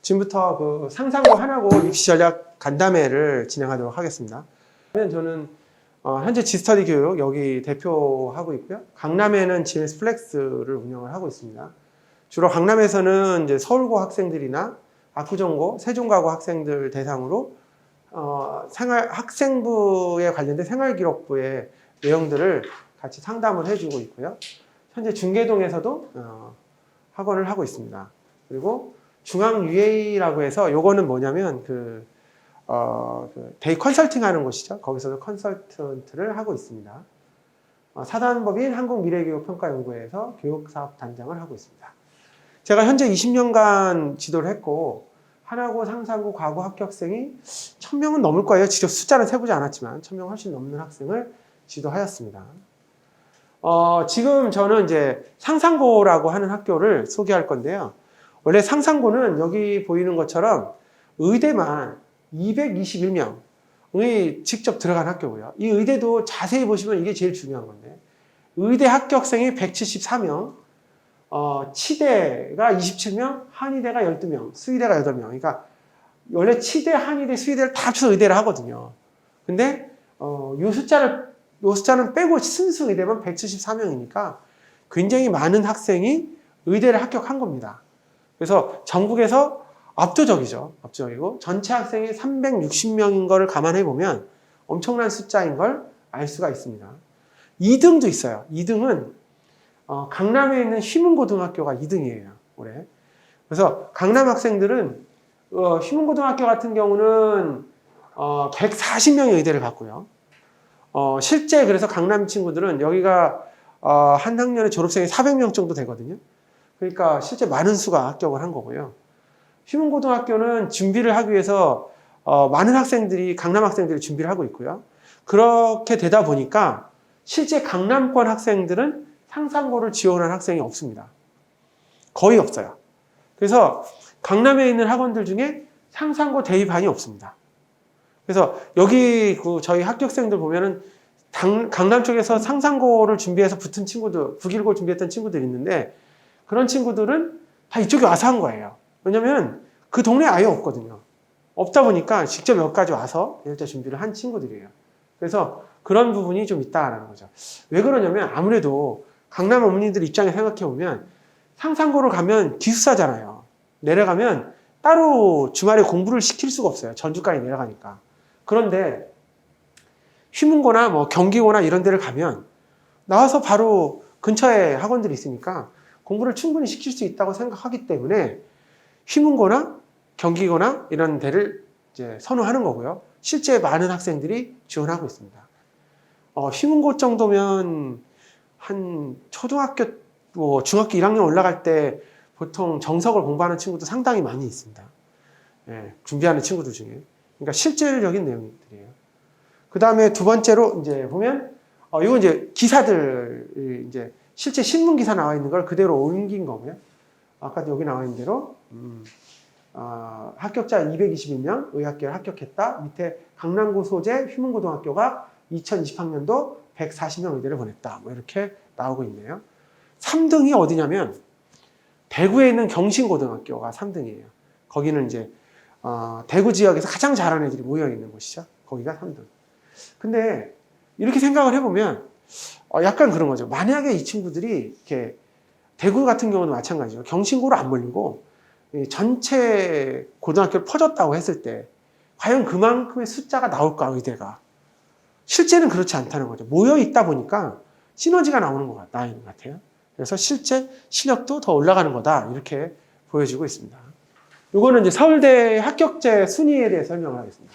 지금부터 그 상상고 하나고 입시 전략 간담회를 진행하도록 하겠습니다. 저는 현재 지스터디 교육 여기 대표하고 있고요. 강남에는 GMS 플렉스를 운영을 하고 있습니다. 주로 강남에서는 이제 서울고 학생들이나 압구정고, 세종가고 학생들 대상으로 학생부에 관련된 생활기록부의 내용들을 같이 상담을 해주고 있고요. 현재 중계동에서도 학원을 하고 있습니다. 그리고 중앙 UA라고 해서 요거는 뭐냐면 데이 컨설팅 하는 곳이죠. 거기서도 컨설턴트를 하고 있습니다. 사단법인 한국미래교육평가연구회에서 교육사업단장을 하고 있습니다. 제가 현재 20년간 지도를 했고 하나고, 상상고, 과고 합격생이 1000명은 넘을 거예요. 직접 숫자는 세보지 않았지만 1000명 훨씬 넘는 학생을 지도하였습니다. 지금 저는 이제 상상고라고 하는 학교를 소개할 건데요. 원래 상상고는 여기 보이는 것처럼 의대만 221명이 직접 들어간 학교고요. 이 의대도 자세히 보시면 이게 제일 중요한 건데, 의대 합격생이 174명, 치대가 27명, 한의대가 12명, 수의대가 8명. 그러니까 원래 치대, 한의대, 수의대를 다 합쳐서 의대를 하거든요. 근데 요 숫자는 빼고 순수 의대만 174명이니까 굉장히 많은 학생이 의대를 합격한 겁니다. 그래서 전국에서 압도적이죠. 압도적이고 전체 학생이 360명인 걸 감안해 보면 엄청난 숫자인 걸 알 수가 있습니다. 2등도 있어요. 2등은 강남에 있는 휘문고등학교가 2등이에요. 올해. 그래서 강남 학생들은 휘문고등학교 같은 경우는 140명의 의대를 갔고요. 실제 그래서 강남 친구들은 여기가 한 학년에 졸업생이 400명 정도 되거든요. 그러니까 실제 많은 수가 합격을 한 거고요. 휘문고등학교는 준비를 하기 위해서 많은 학생들이, 강남 학생들이 준비를 하고 있고요. 그렇게 되다 보니까 실제 강남권 학생들은 상상고를 지원한 학생이 없습니다. 거의 없어요. 그래서 강남에 있는 학원들 중에 상상고 대입반이 없습니다. 그래서 여기 저희 합격생들 보면은 강남 쪽에서 상상고를 준비해서 붙은 친구들, 국일고 준비했던 친구들이 있는데 그런 친구들은 다 이쪽에 와서 한 거예요. 왜냐면 그 동네에 아예 없거든요. 없다 보니까 직접 여기까지 와서 일자 준비를 한 친구들이에요. 그래서 그런 부분이 좀 있다라는 거죠. 왜 그러냐면 아무래도 강남 어머니들 입장에 생각해 보면 상상고를 가면 기숙사잖아요. 내려가면 따로 주말에 공부를 시킬 수가 없어요. 전주까지 내려가니까. 그런데 휘문고나 뭐 경기고나 이런 데를 가면 나와서 바로 근처에 학원들이 있으니까 공부를 충분히 시킬 수 있다고 생각하기 때문에 휘문고나 경기고나 이런 데를 이제 선호하는 거고요. 실제 많은 학생들이 지원하고 있습니다. 휘문고 정도면 한 초등학교, 중학교 1학년 올라갈 때 보통 정석을 공부하는 친구도 상당히 많이 있습니다. 예, 준비하는 친구들 중에. 그러니까 실질적인 내용들이에요. 그 다음에 두 번째로 이제 보면, 이건 이제 기사들, 이제 실제 신문 기사 나와 있는 걸 그대로 옮긴 거고요. 아까 여기 나와 있는 대로, 합격자 221명, 의학계를 합격했다. 밑에 강남고 소재 휘문고등학교가 2020학년도 140명 의대를 보냈다. 뭐 이렇게 나오고 있네요. 3등이 어디냐면, 대구에 있는 경신고등학교가 3등이에요. 거기는 이제, 대구 지역에서 가장 잘하는 애들이 모여있는 곳이죠. 거기가 3등. 근데 이렇게 생각을 해보면 약간 그런 거죠. 만약에 이 친구들이 이렇게 대구 같은 경우는 마찬가지죠. 경신고로 안 몰리고 전체 고등학교를 퍼졌다고 했을 때 과연 그만큼의 숫자가 나올까, 의대가. 실제는 그렇지 않다는 거죠. 모여있다 보니까 시너지가 나오는 것 같아요. 그래서 실제 실력도 더 올라가는 거다. 이렇게 보여지고 있습니다. 이거는 이제 서울대 합격자 순위에 대해 설명을 하겠습니다.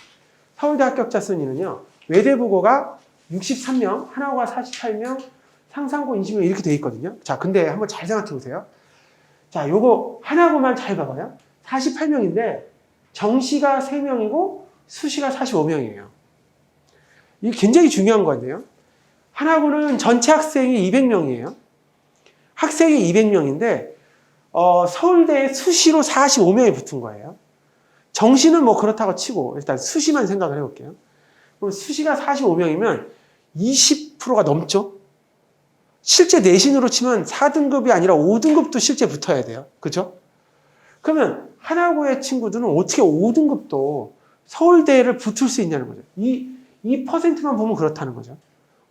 서울대 합격자 순위는요, 외대부고가 63명, 하나고가 48명, 상상고 20명 이렇게 돼 있거든요. 자, 근데 한번 잘 생각해 보세요. 자, 요거 하나고만 잘 봐봐요. 48명인데 정시가 3명이고 수시가 45명이에요. 이게 굉장히 중요한 건데요. 하나고는 전체 학생이 200명이에요. 학생이 200명인데 서울대에 수시로 45명이 붙은 거예요. 정시는 뭐 그렇다고 치고 일단 수시만 생각을 해볼게요. 그럼 수시가 45명이면 20%가 넘죠? 실제 내신으로 치면 4등급이 아니라 5등급도 실제 붙어야 돼요. 그죠? 그러면 하나고의 친구들은 어떻게 5등급도 서울대를 붙을 수 있냐는 거죠. 이 퍼센트만 보면 그렇다는 거죠.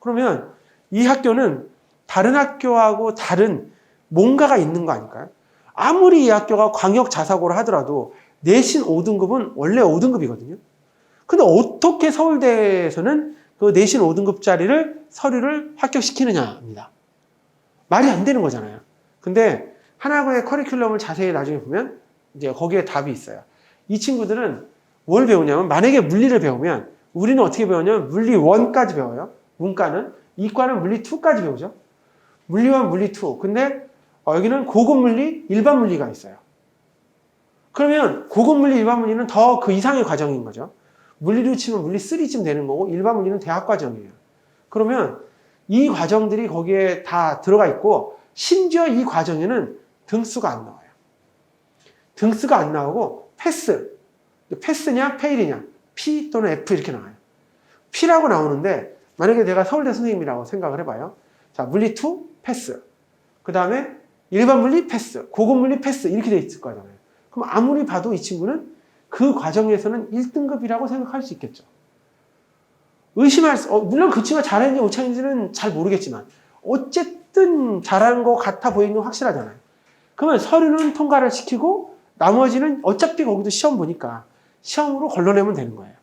그러면 이 학교는 다른 학교하고 다른 뭔가가 있는 거 아닐까요? 아무리 이 학교가 광역 자사고를 하더라도 내신 5등급은 원래 5등급이거든요. 근데 어떻게 서울대에서는 그 내신 5등급짜리를 서류를 합격시키느냐입니다. 말이 안 되는 거잖아요. 근데 하나고의 커리큘럼을 자세히 나중에 보면 이제 거기에 답이 있어요. 이 친구들은 뭘 배우냐면 만약에 물리를 배우면 우리는 어떻게 배우냐면 물리 1까지 배워요. 문과는. 이과는 물리 2까지 배우죠. 물리 1, 물리 2. 근데 여기는 고급 물리, 일반 물리가 있어요. 그러면 고급 물리, 일반 물리는 더 그 이상의 과정인 거죠. 물리로 치면 물리 3쯤 되는 거고 일반 물리는 대학 과정이에요. 그러면 이 과정들이 거기에 다 들어가 있고 심지어 이 과정에는 등수가 안 나와요. 등수가 안 나오고 패스냐 페일이냐 P 또는 F 이렇게 나와요. P라고 나오는데 만약에 내가 서울대 선생님이라고 생각을 해봐요. 자, 물리 2 패스. 그 다음에 일반 물리 패스, 고급 물리 패스 이렇게 돼 있을 거잖아요. 그럼 아무리 봐도 이 친구는 그 과정에서는 1등급이라고 생각할 수 있겠죠. 물론 그 친구가 잘했는지 못했는지는 잘 모르겠지만 어쨌든 잘하는 것 같아 보이는 건 확실하잖아요. 그러면 서류는 통과를 시키고 나머지는 어차피 거기도 시험 보니까 시험으로 걸러내면 되는 거예요.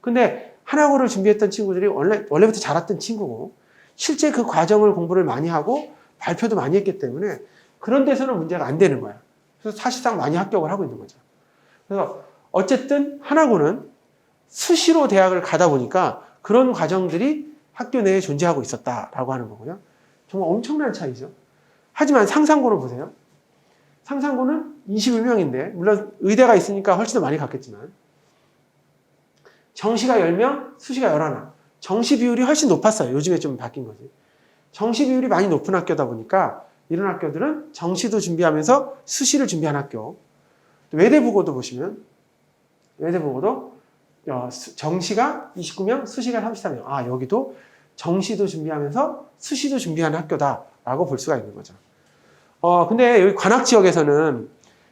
근데 하나고를 준비했던 친구들이 원래부터 잘했던 친구고 실제 그 과정을 공부를 많이 하고 발표도 많이 했기 때문에 그런 데서는 문제가 안 되는 거예요. 그래서 사실상 많이 합격을 하고 있는 거죠. 그래서 어쨌든 하나고는 수시로 대학을 가다 보니까 그런 과정들이 학교 내에 존재하고 있었다라고 하는 거고요. 정말 엄청난 차이죠. 하지만 상상고를 보세요. 상상고는 21명인데 물론 의대가 있으니까 훨씬 더 많이 갔겠지만 정시가 10명, 수시가 11. 정시 비율이 훨씬 높았어요. 요즘에 좀 바뀐 거지. 정시 비율이 많이 높은 학교다 보니까 이런 학교들은 정시도 준비하면서 수시를 준비한 학교. 외대부고도 보시면 외대부고도 정시가 29명, 수시가 33명. 아, 여기도 정시도 준비하면서 수시도 준비하는 학교다라고 볼 수가 있는 거죠. 근데 여기 관악 지역에서는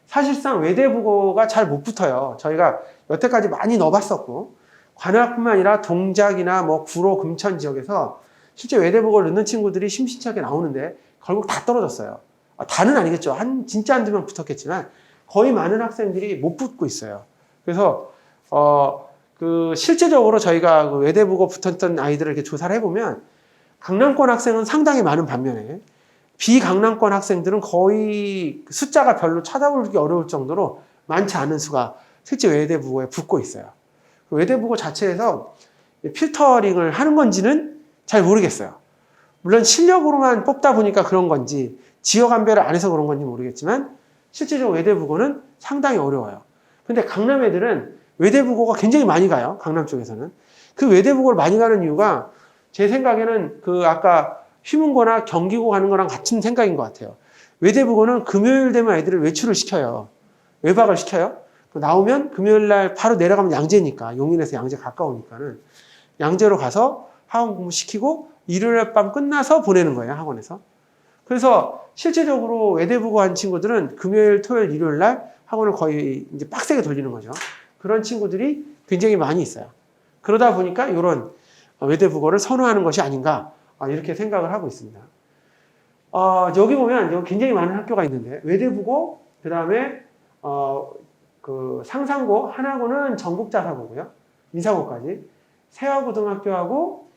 사실상 외대부고가 잘 못 붙어요. 저희가 여태까지 많이 넣어봤었고 관악뿐만 아니라 동작이나 뭐 구로, 금천 지역에서 실제 외대부고를 넣는 친구들이 심심찮게 나오는데 결국 다 떨어졌어요. 다는 아니겠죠. 진짜 한두 명 붙었겠지만 거의 많은 학생들이 못 붙고 있어요. 그래서 실제적으로 저희가 그 외대부고 붙었던 아이들을 이렇게 조사를 해보면 강남권 학생은 상당히 많은 반면에 비강남권 학생들은 거의 숫자가 별로 찾아보기 어려울 정도로 많지 않은 수가 실제 외대부고에 붙고 있어요. 외대부고 자체에서 필터링을 하는 건지는 잘 모르겠어요. 물론 실력으로만 뽑다 보니까 그런 건지 지역 안배를 안 해서 그런 건지 모르겠지만 실제적으로 외대부고는 상당히 어려워요. 근데 강남 애들은 외대부고가 굉장히 많이 가요. 강남 쪽에서는. 그 외대부고를 많이 가는 이유가 제 생각에는 아까 휘문고나 경기고 가는 거랑 같은 생각인 것 같아요. 외대부고는 금요일 되면 애들을 외출을 시켜요. 외박을 시켜요. 나오면 금요일 날 바로 내려가면 양재니까, 용인에서 양재 가까우니까는 양재로 가서 학원 공부 시키고 일요일 밤 끝나서 보내는 거예요, 학원에서. 그래서 실제적으로 외대부고 한 친구들은 금요일, 토요일, 일요일 날 학원을 거의 이제 빡세게 돌리는 거죠. 그런 친구들이 굉장히 많이 있어요. 그러다 보니까 이런 외대부고를 선호하는 것이 아닌가, 이렇게 생각을 하고 있습니다. 여기 보면 여기 굉장히 많은 학교가 있는데 외대부고, 그 다음에 상상고, 하나고는 전국자사고고요. 민사고까지. 세화고등학교하고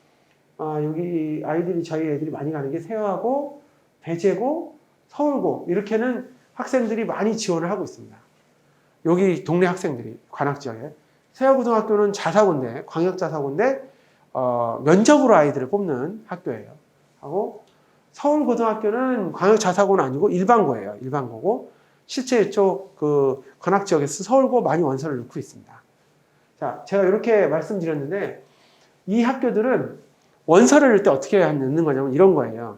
여기 저희 애들이 많이 가는 게 세화고, 배재고, 서울고 이렇게는 학생들이 많이 지원을 하고 있습니다. 여기 동네 학생들이 관악 지역에. 세화고등학교는 자사고인데, 광역자사고인데 면접으로 아이들을 뽑는 학교예요. 하고 서울고등학교는 광역자사고는 아니고 일반고예요. 일반고고 실제 이쪽 관악 지역에서 서울고 많이 원서를 넣고 있습니다. 자, 제가 이렇게 말씀드렸는데 이 학교들은 원서를 넣을 때 어떻게 넣는 거냐면 이런 거예요.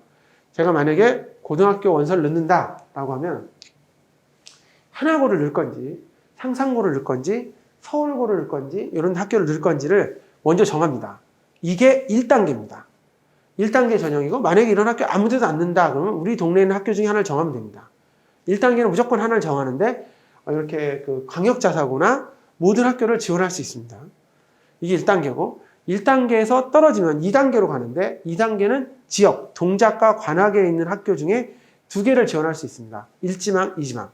제가 만약에 고등학교 원서를 넣는다라고 하면 하나고를 넣을 건지 상상고를 넣을 건지 서울고를 넣을 건지 이런 학교를 넣을 건지를 먼저 정합니다. 이게 1단계입니다. 1단계 전형이고 만약에 이런 학교 아무 데도 안 넣는다 그러면 우리 동네에 있는 학교 중에 하나를 정하면 됩니다. 1단계는 무조건 하나를 정하는데 이렇게 그 광역자사고나 모든 학교를 지원할 수 있습니다. 이게 1단계고 1단계에서 떨어지면 2단계로 가는데 2단계는 지역, 동작과 관악에 있는 학교 중에 2개를 지원할 수 있습니다. 1지망, 2지망.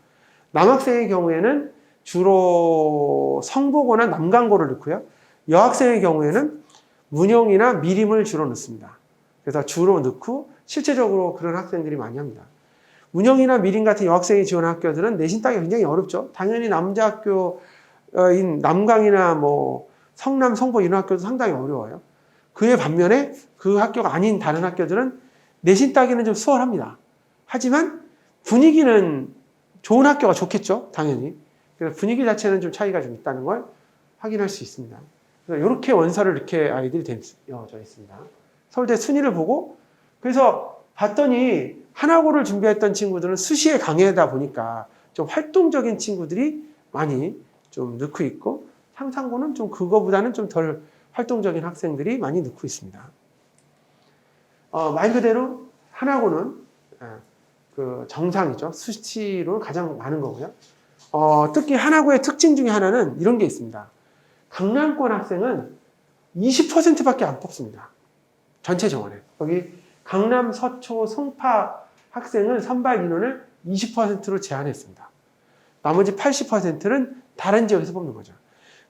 남학생의 경우에는 주로 성보고나 남강고를 넣고요. 여학생의 경우에는 문영이나 미림을 주로 넣습니다. 그래서 주로 넣고 실제적으로 그런 학생들이 많이 합니다. 문영이나 미림 같은 여학생이 지원한 학교들은 내신 따기가 굉장히 어렵죠. 당연히 남자 학교인 남강이나 뭐 성남, 성보 이런 학교도 상당히 어려워요. 그에 반면에 그 학교가 아닌 다른 학교들은 내신 따기는 좀 수월합니다. 하지만 분위기는 좋은 학교가 좋겠죠, 당연히. 그래서 분위기 자체는 좀 차이가 좀 있다는 걸 확인할 수 있습니다. 그래서 이렇게 원서를 이렇게 아이들이 되어져 있습니다. 서울대 순위를 보고 그래서 봤더니 한화고를 준비했던 친구들은 수시에 강의하다 보니까 좀 활동적인 친구들이 많이 좀 넣고 있고 상상고는 좀 그거보다는 좀 덜 활동적인 학생들이 많이 넣고 있습니다. 말 그대로 한화고는 그 정상이죠. 수시로 가장 많은 거고요. 특히 한화고의 특징 중에 하나는 이런 게 있습니다. 강남권 학생은 20%밖에 안 뽑습니다. 전체 정원에. 여기 강남, 서초, 송파 학생은 선발 인원을 20%로 제한했습니다. 나머지 80%는 다른 지역에서 뽑는 거죠.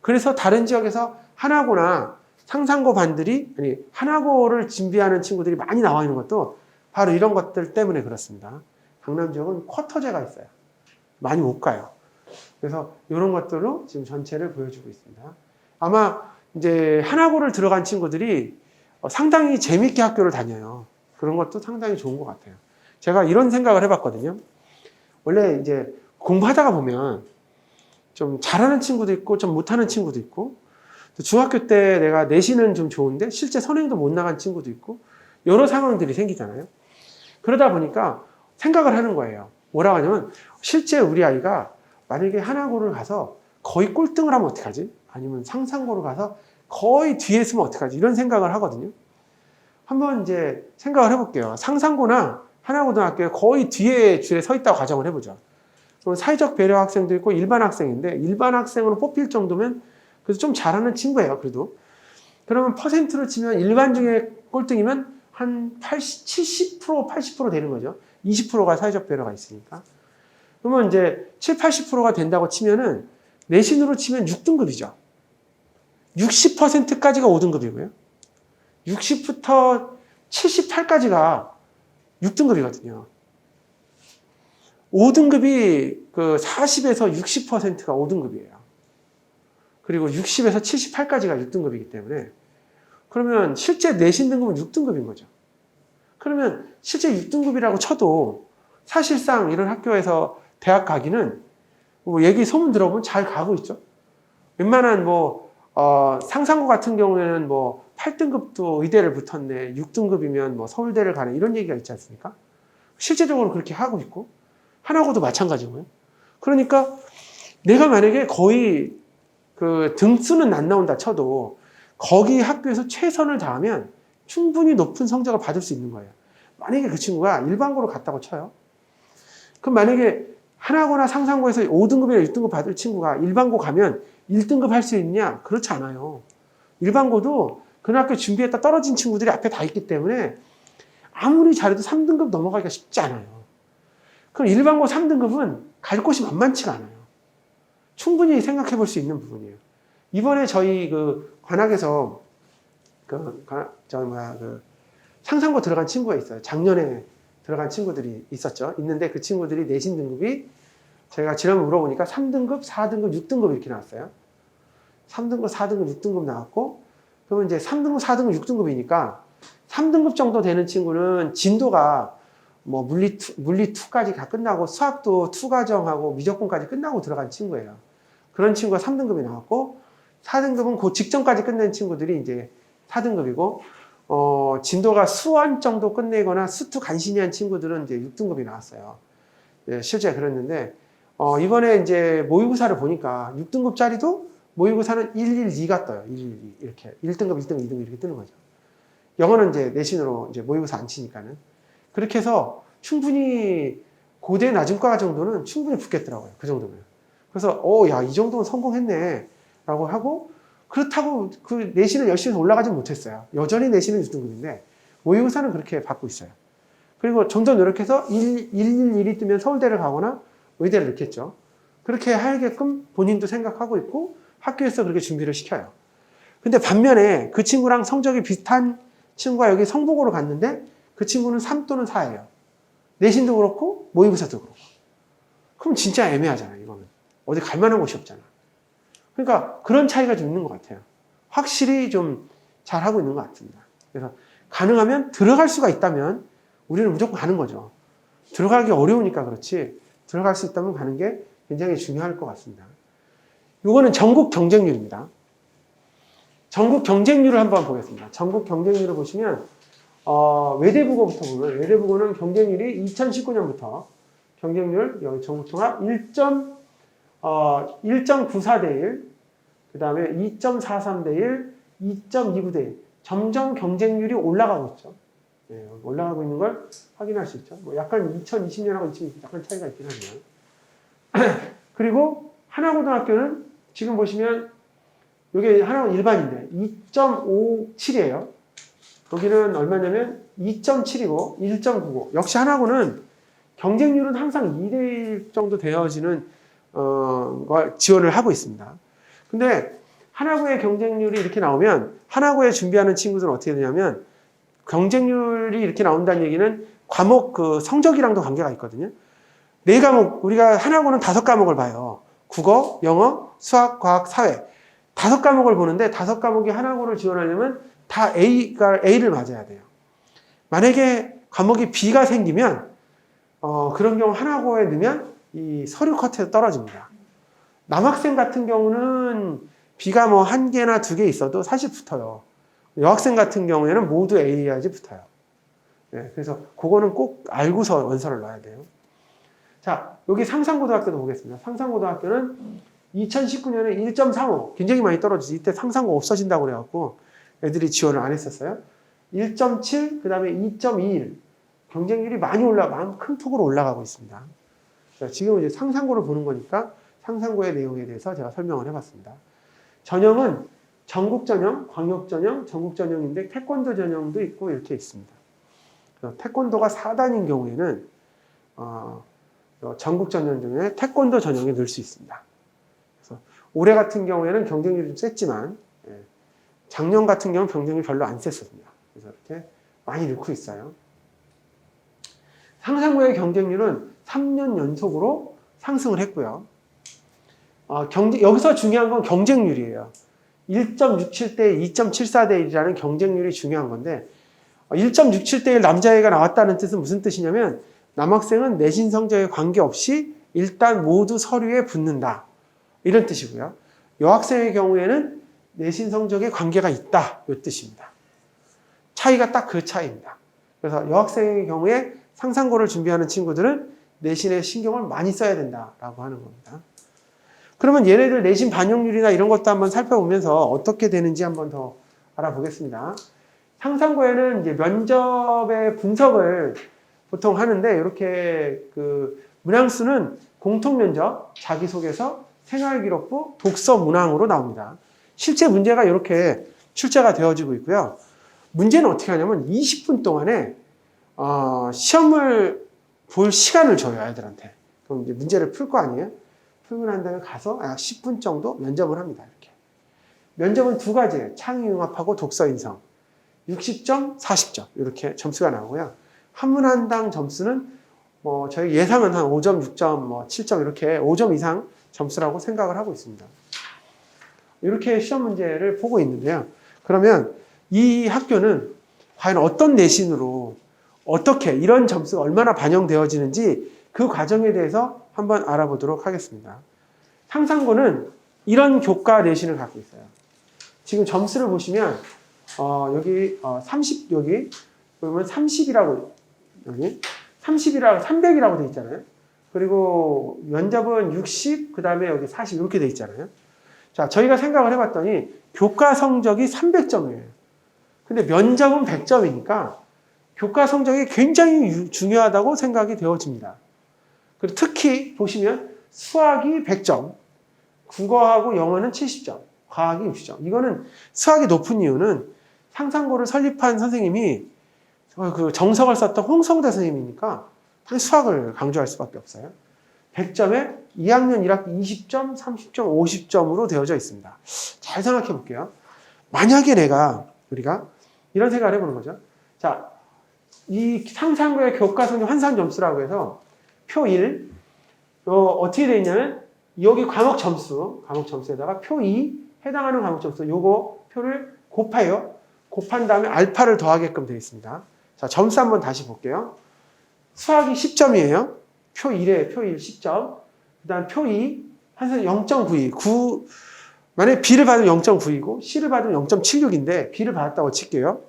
그래서 다른 지역에서 한화고나 상상고 반들이, 아니, 한화고를 준비하는 친구들이 많이 나와 있는 것도 바로 이런 것들 때문에 그렇습니다. 강남 지역은 쿼터제가 있어요. 많이 못 가요. 그래서 이런 것들로 지금 전체를 보여주고 있습니다. 아마 이제 한화고를 들어간 친구들이 상당히 재밌게 학교를 다녀요. 그런 것도 상당히 좋은 것 같아요. 제가 이런 생각을 해봤거든요. 원래 이제 공부하다가 보면 좀 잘하는 친구도 있고 좀 못하는 친구도 있고 중학교 때 내가 내신은 좀 좋은데 실제 선행도 못 나간 친구도 있고 여러 상황들이 생기잖아요. 그러다 보니까 생각을 하는 거예요. 뭐라고 하냐면 실제 우리 아이가 만약에 한화고를 가서 거의 꼴등을 하면 어떡하지? 아니면 상상고를 가서 거의 뒤에 있으면 어떡하지? 이런 생각을 하거든요. 한번 이제 생각을 해볼게요. 상상고나 한화고등학교에 거의 뒤에 줄에 서 있다고 가정을 해보죠. 그럼 사회적 배려 학생도 있고 일반 학생인데 일반 학생으로 뽑힐 정도면 그래도 좀 잘하는 친구예요. 그래도. 그러면 퍼센트로 치면 일반 중에 꼴등이면 한 80, 70%, 80% 되는 거죠. 20%가 사회적 배려가 있으니까. 그러면 이제 7, 80%가 된다고 치면은 내신으로 치면 6등급이죠. 60%까지가 5등급이고요. 60부터 78까지가 6등급이거든요. 5등급이 그 40에서 60%가 5등급이에요. 그리고 60에서 78까지가 6등급이기 때문에 그러면 실제 내신 등급은 6등급인 거죠. 그러면 실제 6등급이라고 쳐도 사실상 이런 학교에서 대학 가기는 뭐 얘기 소문 들어보면 잘 가고 있죠. 웬만한 상상고 같은 경우에는 8등급도 의대를 붙었네, 6등급이면 서울대를 가네 이런 얘기가 있지 않습니까? 실제적으로 그렇게 하고 있고 한화고도 마찬가지고요. 그러니까 내가 만약에 거의 그 등수는 안 나온다 쳐도 거기 학교에서 최선을 다하면 충분히 높은 성적을 받을 수 있는 거예요. 만약에 그 친구가 일반고를 갔다고 쳐요. 그럼 만약에 한화고나 상상고에서 5등급이나 6등급 받을 친구가 일반고 가면 1등급 할 수 있냐? 그렇지 않아요. 일반고도 그 학교 준비했다 떨어진 친구들이 앞에 다 있기 때문에 아무리 잘해도 3등급 넘어가기가 쉽지 않아요. 그럼 일반고 3등급은 갈 곳이 만만치가 않아요. 충분히 생각해 볼 수 있는 부분이에요. 이번에 저희 그 관악에서 상상고 들어간 친구가 있어요. 작년에 들어간 친구들이 있는데 그 친구들이 내신 등급이 제가 지난번 물어보니까 3등급, 4등급, 6등급 이렇게 나왔어요. 3등급, 4등급, 6등급 나왔고 그러면 이제 3등급, 4등급, 6등급이니까 3등급 정도 되는 친구는 진도가 물리 2까지 다 끝나고 수학도 2 과정하고 미적분까지 끝나고 들어간 친구예요. 그런 친구가 3등급이 나왔고 4등급은 그 직전까지 끝낸 친구들이 이제 4등급이고 진도가 수원 정도 끝내거나 수투 간신히 한 친구들은 이제 6등급이 나왔어요. 예, 실제 그랬는데 이번에 이제 모의고사를 보니까 6등급짜리도 모의고사는 112가 떠요. 112 이렇게 1등급, 1등급, 2등급 이렇게 뜨는 거죠. 영어는 이제 내신으로 이제 모의고사 안 치니까는 그렇게 해서 충분히 고대 낮은과 정도는 충분히 붙겠더라고요. 그 정도면. 그래서 야, 이 정도면 성공했네 라고 하고, 그렇다고 그 내신을 열심히 올라가지 못했어요. 여전히 내신은 6등급인데 모의고사는 그렇게 받고 있어요. 그리고 좀 더 노력해서 111이 뜨면 서울대를 가거나 의대를 넣겠죠. 그렇게 하게끔 본인도 생각하고 있고 학교에서 그렇게 준비를 시켜요. 근데 반면에 그 친구랑 성적이 비슷한 친구가 여기 성북으로 갔는데 그 친구는 3 또는 4예요. 내신도 그렇고 모의고사도 그렇고. 그럼 진짜 애매하잖아요, 이거는. 어디 갈 만한 곳이 없잖아. 그러니까 그런 차이가 좀 있는 것 같아요. 확실히 좀 잘하고 있는 것 같습니다. 그래서 가능하면 들어갈 수가 있다면 우리는 무조건 가는 거죠. 들어가기 어려우니까 그렇지 들어갈 수 있다면 가는 게 굉장히 중요할 것 같습니다. 이거는 전국 경쟁률입니다. 전국 경쟁률을 한번 보겠습니다. 전국 경쟁률을 보시면 외대국어부터 보면 외대국어는 경쟁률이 2019년부터 경쟁률 여기 전국통합 1.94 대 1, 그 다음에 2.43 대 1, 2.29 대 1 점점 경쟁률이 올라가고 있죠. 네, 올라가고 있는 걸 확인할 수 있죠. 뭐 약간 2020년하고 2020년 약간 차이가 있긴 하네요. 그리고 하나고등학교는 지금 보시면 이게 하나는 일반인데 2.57이에요. 여기는 얼마냐면 2.7이고 1.95. 역시 하나고는 경쟁률은 항상 2대1 정도 되어지는 걸 지원을 하고 있습니다. 근데 하나고의 경쟁률이 이렇게 나오면 하나고에 준비하는 친구들은 어떻게 되냐면 경쟁률이 이렇게 나온다는 얘기는 과목 그 성적이랑도 관계가 있거든요. 4과목, 우리가 하나고는 5과목을 봐요. 국어, 영어, 수학, 과학, 사회. 5과목을 보는데 5과목이 하나고를 지원하려면 다 A를 맞아야 돼요. 만약에 과목이 B가 생기면 그런 경우 하나고에 넣으면 이 서류 컷에서 떨어집니다. 남학생 같은 경우는 B가 뭐 1개나 2개 있어도 사실 붙어요. 여학생 같은 경우에는 모두 A야지 붙어요. 네, 그래서 그거는 꼭 알고서 원서를 넣어야 돼요. 자, 여기 상산고등학교도 보겠습니다. 상산고등학교는 2019년에 1.35 굉장히 많이 떨어지지. 이때 상산고 없어진다고 그래갖고 애들이 지원을 안 했었어요. 1.7 그 다음에 2.21 경쟁률이 많이 큰 폭으로 올라가고 있습니다. 자, 지금 이제 상산고를 보는 거니까 상산고의 내용에 대해서 제가 설명을 해봤습니다. 전형은 전국 전형, 광역 전형, 전국 전형인데 태권도 전형도 있고 이렇게 있습니다. 태권도가 4단인 경우에는 전국 전형 중에 태권도 전형에 넣을 수 있습니다. 그래서 올해 같은 경우에는 경쟁률이 좀 셌지만 작년 같은 경우는 경쟁률이 별로 안 셌습니다. 그래서 이렇게 많이 넣고 있어요. 상산고의 경쟁률은 3년 연속으로 상승을 했고요. 여기서 중요한 건 경쟁률이에요. 1.67 대 2.74 대 1이라는 경쟁률이 중요한 건데 1.67 대 1 남자애가 나왔다는 뜻은 무슨 뜻이냐면 남학생은 내신 성적에 관계없이 일단 모두 서류에 붙는다. 이런 뜻이고요. 여학생의 경우에는 내신 성적에 관계가 있다. 이 뜻입니다. 차이가 딱 그 차이입니다. 그래서 여학생의 경우에 상산고를 준비하는 친구들은 내신에 신경을 많이 써야 된다라고 하는 겁니다. 그러면 얘네들 내신 반영률이나 이런 것도 한번 살펴보면서 어떻게 되는지 한번 더 알아보겠습니다. 상산고에는 이제 면접의 분석을 보통 하는데 이렇게 그 문항수는 공통면접, 자기소개서, 생활기록부, 독서 문항으로 나옵니다. 실제 문제가 이렇게 출제가 되어지고 있고요. 문제는 어떻게 하냐면 20분 동안에 시험을 볼 시간을 줘요, 아이들한테. 그럼 이제 문제를 풀 거 아니에요? 풀고 난 다음에 가서 10분 정도 면접을 합니다. 이렇게. 면접은 2가지예요. 창의융합하고 독서인성. 60점, 40점 이렇게 점수가 나오고요. 한 문 한 당 점수는 저희 예상은 한 5점, 6점, 7점 이렇게 5점 이상 점수라고 생각을 하고 있습니다. 이렇게 시험 문제를 보고 있는데요. 그러면 이 학교는 과연 어떤 내신으로 어떻게 이런 점수가 얼마나 반영되어지는지 그 과정에 대해서 한번 알아보도록 하겠습니다. 상산고는 이런 교과 내신을 갖고 있어요. 지금 점수를 보시면 여기 30 여기 보면 30이라고 여기 30이라고 300이라고 돼 있잖아요. 그리고 면접은 60 그다음에 여기 40 이렇게 돼 있잖아요. 자, 저희가 생각을 해봤더니 교과 성적이 300점이에요. 근데 면접은 100점이니까 교과 성적이 굉장히 중요하다고 생각이 되어집니다. 그리고 특히 보시면 수학이 100점, 국어하고 영어는 70점, 과학이 60점. 이거는 수학이 높은 이유는 상상고를 설립한 선생님이 그 정석을 썼던 홍성대 선생님이니까 당연히 수학을 강조할 수밖에 없어요. 100점에 2학년 1학기 20점, 30점, 50점으로 되어져 있습니다. 잘 생각해 볼게요. 만약에 우리가 이런 생각을 해보는 거죠. 자, 이 상상고의 교과성적 환산 점수라고 해서 표 1, 어떻게 되어 있냐면 여기 과목 점수에다가 표 2, 해당하는 과목 점수, 요거 표를 곱해요. 곱한 다음에 알파를 더하게끔 되어 있습니다. 자, 점수 한번 다시 볼게요. 수학이 10점이에요. 표 1에 표 1 10점. 그 다음 표 2, 한선 0.92. 만약에 B를 받으면 0.9이고 C를 받으면 0.76인데 B를 받았다고 칠게요.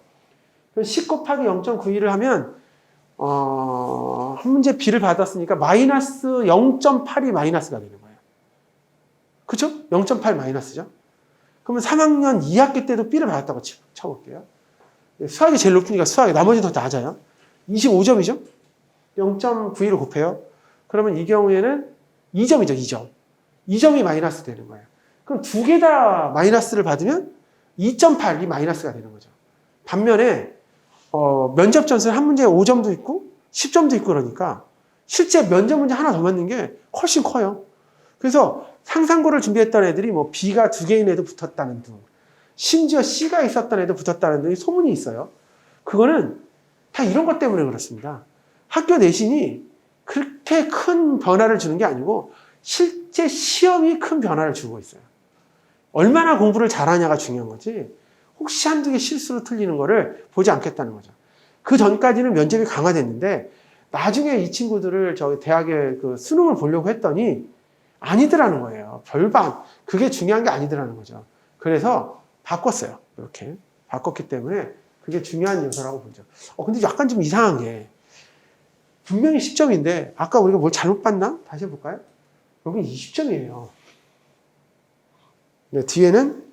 그럼 10 곱하기 0.92를 하면 한 문제 B를 받았으니까 마이너스 0.8이 마이너스가 되는 거예요. 그쵸? 0.8 마이너스죠. 그러면 3학년 2학기 때도 B를 받았다고 쳐볼게요. 수학이 제일 높으니까 수학이 나머지는 더 낮아요. 25점이죠? 0.92를 곱해요. 그러면 이 경우에는 2점이죠, 2점. 2점이 마이너스 되는 거예요. 그럼 두 개 다 마이너스를 받으면 2.8이 마이너스가 되는 거죠. 반면에 면접 점수는 한 문제에 5점도 있고 10점도 있고 그러니까 실제 면접 문제 하나 더 맞는 게 훨씬 커요. 그래서 상상고를 준비했던 애들이 뭐 B가 2개인 애도 붙었다는 등, 심지어 C가 있었던 애도 붙었다는 등 소문이 있어요. 그거는 다 이런 것 때문에 그렇습니다. 학교 내신이 그렇게 큰 변화를 주는 게 아니고 실제 시험이 큰 변화를 주고 있어요. 얼마나 공부를 잘하냐가 중요한 거지 혹시 한두 개 실수로 틀리는 거를 보지 않겠다는 거죠. 그 전까지는 면접이 강화됐는데 나중에 이 친구들을 저희 대학에 그 수능을 보려고 했더니 아니더라는 거예요. 별반. 그게 중요한 게 아니더라는 거죠. 그래서 바꿨어요. 이렇게. 바꿨기 때문에 그게 중요한 요소라고 보죠. 근데 약간 좀 이상한 게 분명히 10점인데 아까 우리가 뭘 잘못 봤나? 다시 해볼까요? 여기 20점이에요. 근데 뒤에는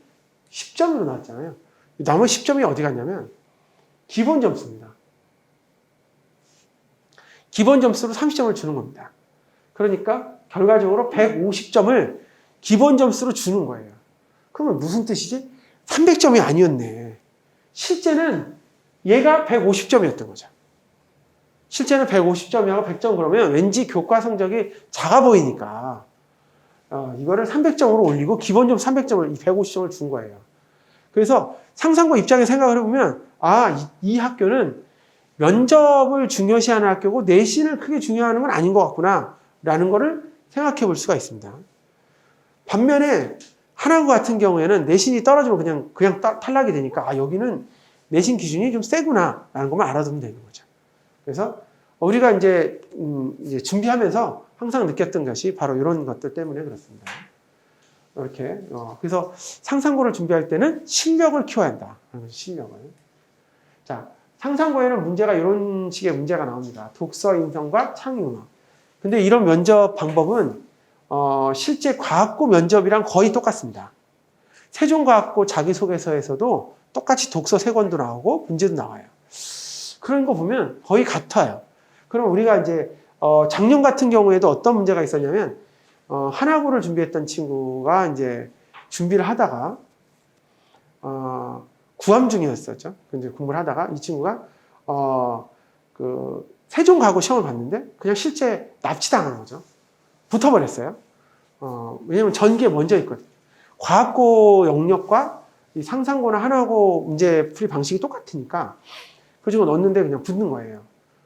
10점으로 나왔잖아요. 나머지 10점이 어디 갔냐면 기본 점수입니다. 기본 점수로 30점을 주는 겁니다. 그러니까 결과적으로 150점을 기본 점수로 주는 거예요. 그러면 무슨 뜻이지? 300점이 아니었네. 실제는 얘가 150점이었던 거죠. 실제는 150점이하고 100점 그러면 왠지 교과 성적이 작아 보이니까 이거를 300점으로 올리고 기본점 300점을 150점을 준 거예요. 그래서 상상고 입장에 생각을 해보면 이 학교는 면접을 중요시하는 학교고 내신을 크게 중요하는 건 아닌 것 같구나 라는 거를 생각해 볼 수가 있습니다. 반면에 하나고 같은 경우에는 내신이 떨어지면 그냥 탈락이 되니까 여기는 내신 기준이 좀 세구나 라는 것만 알아두면 되는 거죠. 그래서 우리가 이제 준비하면서 항상 느꼈던 것이 바로 이런 것들 때문에 그렇습니다. 이렇게 그래서 상상고를 준비할 때는 실력을 키워야 한다. 실력을. 자, 상상고에는 문제가 이런 식의 문제가 나옵니다. 독서 인성과 창의음악. 근데 이런 면접 방법은 실제 과학고 면접이랑 거의 똑같습니다. 세종과학고 자기소개서에서도 똑같이 독서 3권도 나오고 문제도 나와요. 그런 거 보면 거의 같아요. 그럼 우리가 이제 작년 같은 경우에도 어떤 문제가 있었냐면 한학고를 준비했던 친구가 이제 준비를 하다가 구암 중이었었죠. 근데 공부를 하다가 이 친구가 그 세종과학고 시험을 봤는데 그냥 실제 납치당한 거죠. 붙어버렸어요. 왜냐면 전기에 먼저 있거든요. 과학고 영역과 이 상상고나 한학고 문제 풀이 방식이 똑같으니까 그 친구 넣었는데 그냥 붙는 거예요.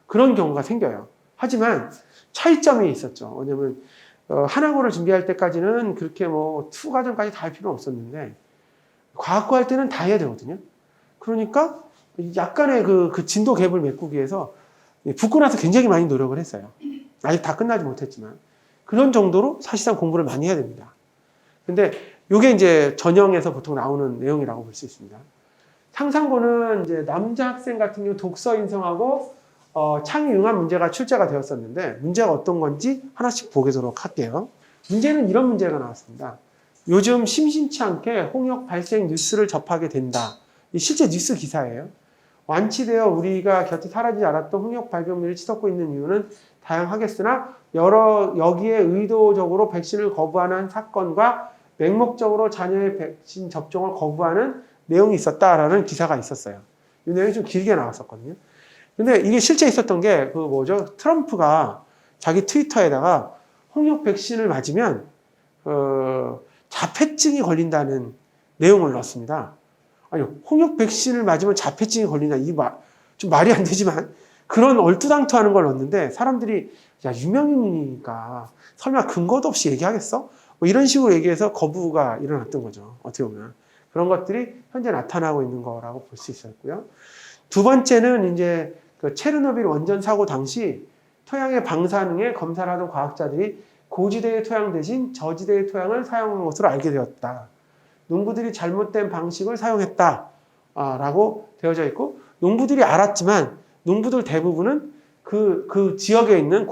그런 경우가 생겨요. 하지만 차이점이 있었죠. 왜냐면 한학고를 준비할 때까지는 그렇게 뭐 투 과정까지 다 할 필요는 없었는데 과학고 할 때는 다 해야 되거든요. 그러니까 약간의 그 진도 갭을 메꾸기 위해서 붙고 나서 굉장히 많이 노력을 했어요. 아직 다 끝나지 못했지만 그런 정도로 사실상 공부를 많이 해야 됩니다. 근데 이게 이제 전형에서 보통 나오는 내용이라고 볼 수 있습니다. 상상고는 이제 남자 학생 같은 경우 독서 인성하고 창의융합 문제가 출제가 되었었는데 문제가 어떤 건지 하나씩 보도록 할게요. 문제는 이런 문제가 나왔습니다. 요즘 심심치 않게 홍역 발생 뉴스를 접하게 된다. 이 실제 뉴스 기사예요. 완치되어 우리가 곁에 사라지지 않았던 홍역 발병률이 치솟고 있는 이유는 다양하겠으나 여기에 의도적으로 백신을 거부하는 사건과 맹목적으로 자녀의 백신 접종을 거부하는 내용이 있었다라는 기사가 있었어요. 이 내용이 좀 길게 나왔었거든요. 근데 이게 실제 있었던 게 그 뭐죠? 트럼프가 자기 트위터에다가 홍역 백신을 맞으면 자폐증이 걸린다는 내용을 넣었습니다. 아니, 홍역 백신을 맞으면 자폐증이 걸린다. 좀 말이 안 되지만 그런 얼토당토하는 걸 넣었는데 사람들이 야, 유명인이니까 설마 근거도 없이 얘기하겠어? 뭐 이런 식으로 얘기해서 거부가 일어났던 거죠. 어떻게 보면. 그런 것들이 현재 나타나고 있는 거라고 볼 수 있었고요. 두 번째는 이제 그 체르노빌 원전 사고 당시 토양의 방사능에 검사를 하던 과학자들이 고지대의 토양 대신 저지대의 토양을 사용한 것으로 알게 되었다. 농부들이 잘못된 방식을 사용했다라고 되어져 있고, 농부들이 알았지만 농부들 대부분은 그 지역에 있는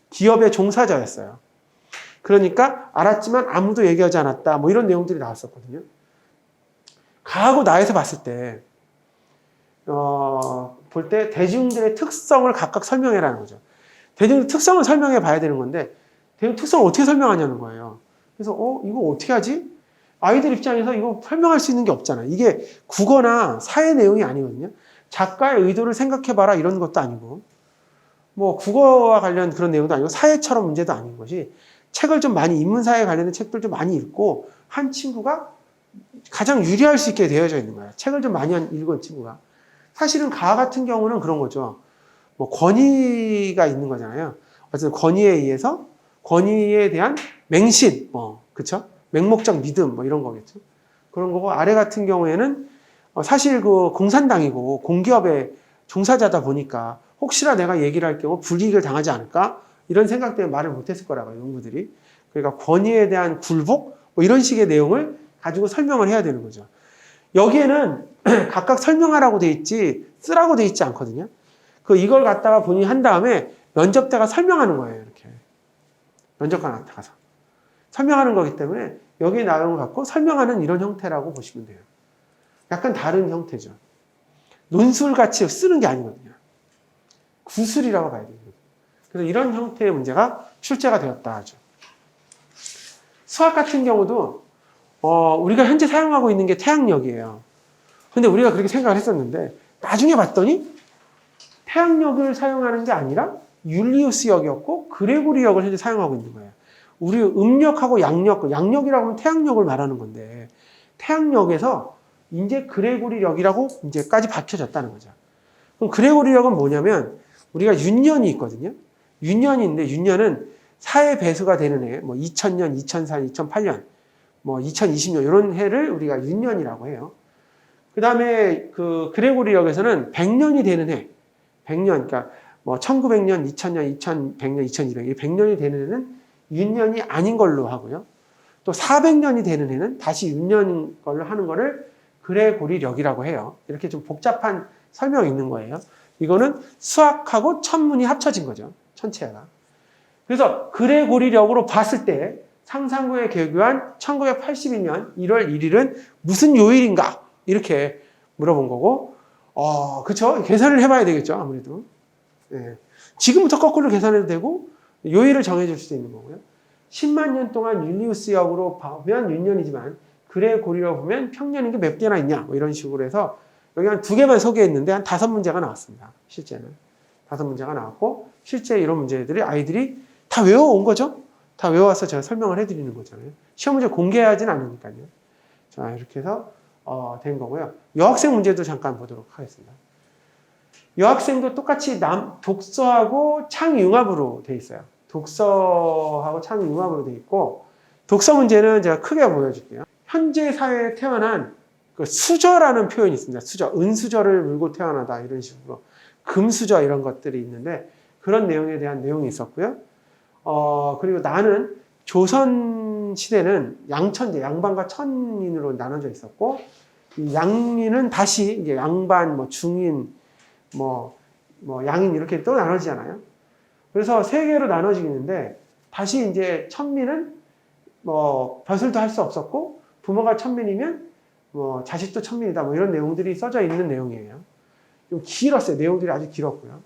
기업의 종사자였어요. 그러니까 알았지만 아무도 얘기하지 않았다. 뭐 이런 내용들이 나왔었거든요. 가하고 나에서 봤을 때, 볼 때 대중들의 특성을 각각 설명해라는 거죠. 대중의 특성을 설명해 봐야 되는 건데, 대중 특성을 어떻게 설명하냐는 거예요. 그래서, 이거 어떻게 하지? 아이들 입장에서 이거 설명할 수 있는 게 없잖아. 이게 국어나 사회 내용이 아니거든요. 작가의 의도를 생각해봐라 이런 것도 아니고, 뭐 국어와 관련 그런 내용도 아니고 사회처럼 문제도 아닌 것이, 책을 좀 많이, 인문사회에 관련된 책들 좀 많이 읽고 한 친구가 가장 유리할 수 있게 되어져 있는 거야. 책을 좀 많이 읽은 친구가. 사실은 가하 같은 경우는 그런 거죠. 뭐 권위가 있는 거잖아요. 어쨌든 권위에 의해서 권위에 대한 맹신, 그쵸? 맹목적 믿음, 뭐 이런 거겠죠. 그런 거고, 아래 같은 경우에는 사실 그 공산당이고 공기업의 종사자다 보니까 혹시나 내가 얘기를 할 경우 불이익을 당하지 않을까? 이런 생각 때문에 말을 못했을 거라고요, 농부들이. 그러니까 권위에 대한 굴복, 뭐 이런 식의 내용을 가지고 설명을 해야 되는 거죠. 여기에는 각각 설명하라고 돼 있지, 쓰라고 돼 있지 않거든요. 이걸 갖다가 본인이 한 다음에 면접 때가 설명하는 거예요, 이렇게. 면접관 나가서. 설명하는 거기 때문에 여기 내용을 갖고 설명하는 이런 형태라고 보시면 돼요. 약간 다른 형태죠. 논술같이 쓰는 게 아니거든요. 구술이라고 봐야 돼요. 그래서 이런 형태의 문제가 출제가 되었다 하죠. 수학 같은 경우도 우리가 현재 사용하고 있는 게 태양력이에요. 근데 우리가 그렇게 생각을 했었는데 나중에 봤더니 태양력을 사용하는 게 아니라 율리우스역이었고 그레고리역을 현재 사용하고 있는 거예요. 우리 음력하고 양력이라고 하면 태양력을 말하는 건데 태양력에서 이제 그레고리역이라고 이제까지 밝혀졌다는 거죠. 그럼 그레고리역은 뭐냐면 우리가 윤년이 있거든요. 윤년이 있는데 윤년은 사회 배수가 되는 해, 뭐 2000년, 2004년, 2008년, 뭐 2020년 이런 해를 우리가 윤년이라고 해요. 그 다음에 그 그레고리역에서는 100년이 되는 해, 100년, 그러니까 뭐 1900년, 2000년, 2100년, 2200, 이 100년이 되는 해는 윤년이 아닌 걸로 하고요. 또 400년이 되는 해는 다시 윤년 걸로 하는 거를 그레고리력이라고 해요. 이렇게 좀 복잡한 설명이 있는 거예요. 이거는 수학하고 천문이 합쳐진 거죠. 천체가. 그래서 그레고리력으로 봤을 때 상상구에 개교한 1982년 1월 1일은 무슨 요일인가? 이렇게 물어본 거고, 그쵸? 계산을 해봐야 되겠죠, 아무래도. 예. 지금부터 거꾸로 계산해도 되고, 요일을 정해줄 수도 있는 거고요. 10만 년 동안 율리우스역으로 보면 윤년이지만, 그레고리로 보면 평년인 게 몇 개나 있냐? 뭐 이런 식으로 해서, 여기 한 2개만 소개했는데, 한 5문제가 나왔습니다. 실제는. 5문제가 나왔고, 실제 이런 문제들이 아이들이 다 외워온 거죠? 다 외워와서 제가 설명을 해드리는 거잖아요. 시험 문제 공개하진 않으니까요. 자, 이렇게 해서, 된 거고요. 여학생 문제도 잠깐 보도록 하겠습니다. 여학생도 똑같이 독서하고 창융합으로 돼 있어요. 독서하고 창융합으로 돼 있고, 독서 문제는 제가 크게 보여줄게요. 현재 사회에 태어난 그 수저라는 표현이 있습니다. 수저, 은수저를 물고 태어나다 이런 식으로 금수저 이런 것들이 있는데 그런 내용에 대한 내용이 있었고요. 그리고 나는 조선 시대는 양천제, 양반과 천인으로 나눠져 있었고, 이 양인은 다시 이제 양반, 뭐 중인, 뭐 양인 이렇게 또 나눠지잖아요. 그래서 3개로 나눠지는데 다시 이제 천민은 뭐 벼슬도 할 수 없었고 부모가 천민이면 뭐 자식도 천민이다 뭐 이런 내용들이 써져 있는 내용이에요. 좀 길었어요. 내용들이 아주 길었고요.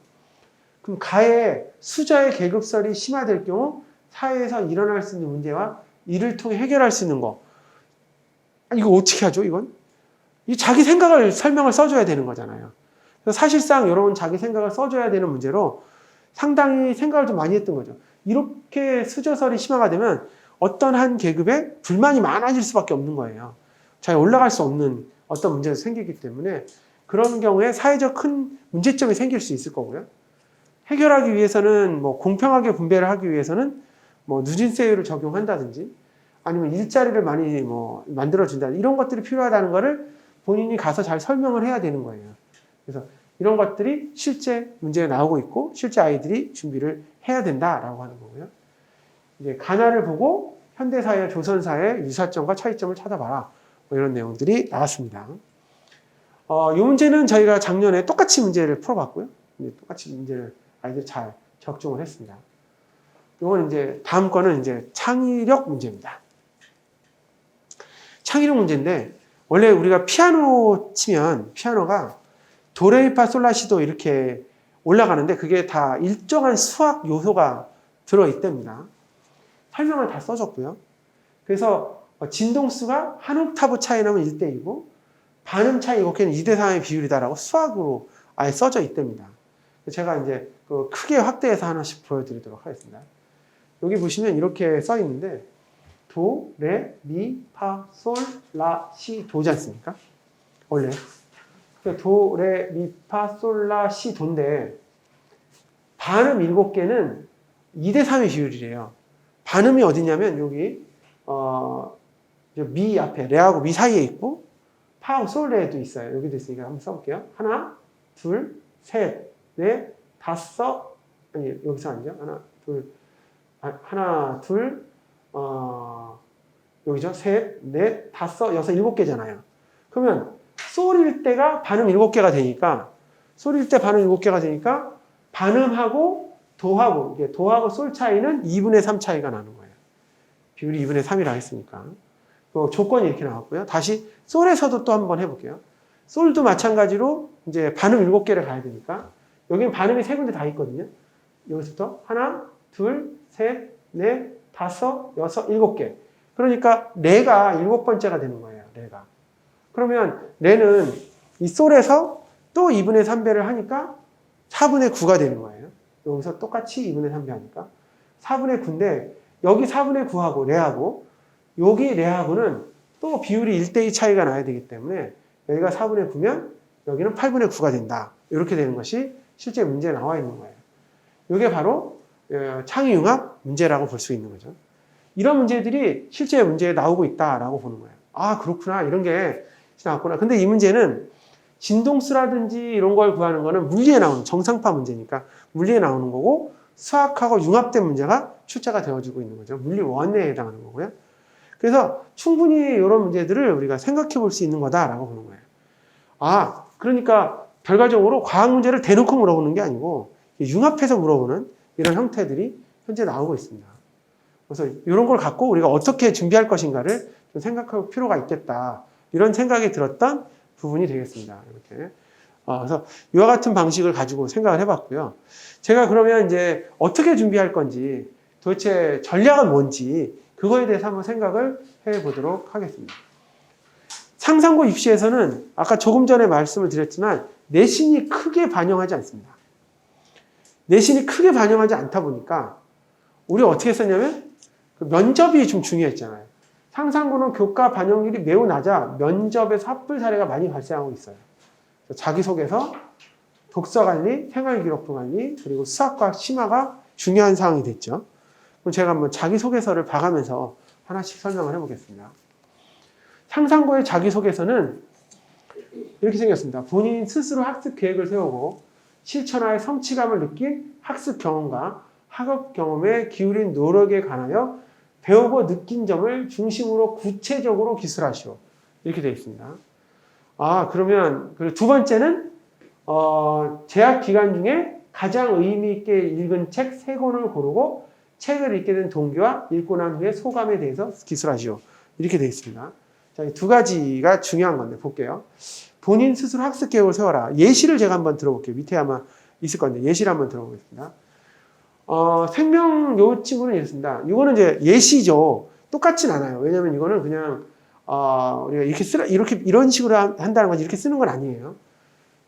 그럼 가에 수저의 계급설이 심화될 경우 사회에서 일어날 수 있는 문제와 이를 통해 해결할 수 있는 거. 아니, 이거 어떻게 하죠, 이건? 이 자기 생각을 설명을 써줘야 되는 거잖아요. 그래서 사실상 이런 자기 생각을 써줘야 되는 문제로 상당히 생각을 좀 많이 했던 거죠. 이렇게 수저설이 심화가 되면 어떤 한 계급에 불만이 많아질 수밖에 없는 거예요. 잘 올라갈 수 없는 어떤 문제가 생기기 때문에 그런 경우에 사회적 큰 문제점이 생길 수 있을 거고요. 해결하기 위해서는 뭐 공평하게 분배를 하기 위해서는 뭐 누진세율을 적용한다든지 아니면 일자리를 많이 뭐 만들어준다 이런 것들이 필요하다는 거를 본인이 가서 잘 설명을 해야 되는 거예요. 그래서 이런 것들이 실제 문제가 나오고 있고 실제 아이들이 준비를 해야 된다라고 하는 거고요. 이제 가나를 보고 현대사회, 조선사회의 유사점과 차이점을 찾아봐라. 뭐 이런 내용들이 나왔습니다. 이 문제는 저희가 작년에 똑같이 문제를 풀어봤고요. 똑같이 문제를 아이들이 잘 적중을 했습니다. 이건 이제 다음 거는 이제 창의력 문제입니다. 창의력 문제인데 원래 우리가 피아노 치면 피아노가 도레미파솔라시도 이렇게 올라가는데 그게 다 일정한 수학 요소가 들어있답니다. 설명을 다 써줬고요. 그래서 진동수가 한 옥타브 차이 나면 1대2고 반음 차이 이렇게는 2대3의 비율이다라고 수학으로 아예 써져 있답니다. 제가 이제 크게 확대해서 하나씩 보여드리도록 하겠습니다. 여기 보시면 이렇게 써 있는데 도, 레, 미, 파, 솔, 라, 시, 도지 않습니까? 원래 도, 레, 미, 파, 솔, 라, 시, 도인데 반음 7개는 2대3의 비율이래요. 반음이 어디냐면 여기 미 앞에 레하고 미 사이에 있고 파하고 솔, 레도 있어요. 여기도 있으니까 한번 써볼게요. 하나, 둘, 셋, 넷, 다섯 아니 여기서 아니죠? 하나, 둘, 여기죠? 셋, 넷, 다섯, 여섯, 7개잖아요. 그러면 솔일 때가 반음 7개가 되니까 솔일 때 반음 7개가 되니까 반음하고 도하고 이게 도하고 솔 차이는 2분의 3 차이가 나는 거예요. 비율이 2분의 3이라 했으니까. 조건이 이렇게 나왔고요. 다시 솔에서도 또 한번 해볼게요. 솔도 마찬가지로 이제 반음 7개를 가야 되니까 여기는 반음이 3군데 다 있거든요. 여기서부터 하나, 둘, 셋, 넷, 다섯, 여섯, 7개. 그러니까 레가 7번째가 되는 거예요. 레가. 그러면 레는 이 솔에서 또 2분의 3배를 하니까 4분의 9가 되는 거예요. 여기서 똑같이 2분의 3배 하니까 4분의 9인데 여기 4분의 9하고 레하고 여기 레하고는 또 비율이 1대2 차이가 나야 되기 때문에 여기가 4분의 9면 여기는 8분의 9가 된다. 이렇게 되는 것이 실제 문제에 나와 있는 거예요. 이게 바로 창의융합 문제라고 볼 수 있는 거죠. 이런 문제들이 실제 문제에 나오고 있다라고 보는 거예요. 아, 그렇구나. 이런 게 나왔구나. 근데 이 문제는 진동수라든지 이런 걸 구하는 거는 물리에 나오는 정상파 문제니까 물리에 나오는 거고 수학하고 융합된 문제가 출제가 되어지고 있는 거죠. 물리 원내에 해당하는 거고요. 그래서 충분히 이런 문제들을 우리가 생각해 볼 수 있는 거다라고 보는 거예요. 아, 그러니까 결과적으로 과학 문제를 대놓고 물어보는 게 아니고 융합해서 물어보는 이런 형태들이 현재 나오고 있습니다. 그래서 이런 걸 갖고 우리가 어떻게 준비할 것인가를 좀 생각할 필요가 있겠다. 이런 생각이 들었던 부분이 되겠습니다. 이렇게. 그래서 이와 같은 방식을 가지고 생각을 해봤고요. 제가 그러면 이제 어떻게 준비할 건지 도대체 전략은 뭔지 그거에 대해서 한번 생각을 해보도록 하겠습니다. 상상고 입시에서는 아까 조금 전에 말씀을 드렸지만 내신이 크게 반영하지 않습니다. 내신이 크게 반영하지 않다 보니까 우리 어떻게 썼냐면 그 면접이 좀 중요했잖아요. 상상고는 교과 반영률이 매우 낮아 면접에서 합불 사례가 많이 발생하고 있어요. 자기소개서, 독서관리, 생활기록부 관리, 그리고 수학과학 심화가 중요한 사항이 됐죠. 그럼 제가 한번 자기소개서를 봐가면서 하나씩 설명을 해보겠습니다. 상상고의 자기소개서는 이렇게 생겼습니다. 본인 스스로 학습 계획을 세우고 실천하에 성취감을 느낀 학습 경험과 학업 경험에 기울인 노력에 관하여 배우고 느낀 점을 중심으로 구체적으로 기술하시오. 이렇게 되어 있습니다. 그러면 두 번째는 재학 기간 중에 가장 의미 있게 읽은 책 3권을 고르고 책을 읽게 된 동기와 읽고 난 후에 소감에 대해서 기술하시오. 이렇게 되어 있습니다. 자, 이 2가지가 중요한 건데 볼게요. 본인 스스로 학습 계획을 세워라. 예시를 제가 한번 들어볼게요. 밑에 아마 있을 건데 예시를 한번 들어보겠습니다. 생명 요 친구는 이렇습니다. 이거는 이제 예시죠. 똑같진 않아요. 왜냐면 이거는 그냥 우리가 이런 식으로 한다는 건 이렇게 쓰는 건 아니에요.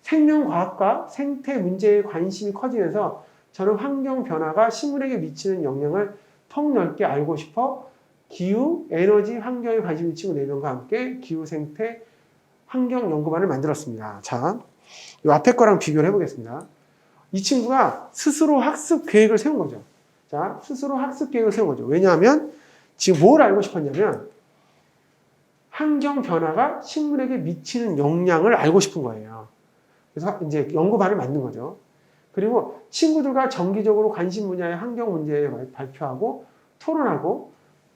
생명과학과 생태 문제에 관심이 커지면서 저는 환경 변화가 식물에게 미치는 영향을 폭넓게 알고 싶어 기후, 에너지, 환경에 관심이 친구 4명과 함께 기후, 생태, 환경 연구반을 만들었습니다. 자, 이 앞에 거랑 비교를 해보겠습니다. 이 친구가 스스로 학습 계획을 세운 거죠. 자, 스스로 학습 계획을 세운 거죠. 왜냐하면 지금 뭘 알고 싶었냐면 환경 변화가 식물에게 미치는 영향을 알고 싶은 거예요. 그래서 이제 연구반을 만든 거죠. 그리고 친구들과 정기적으로 관심 분야의 환경 문제에 발표하고 토론하고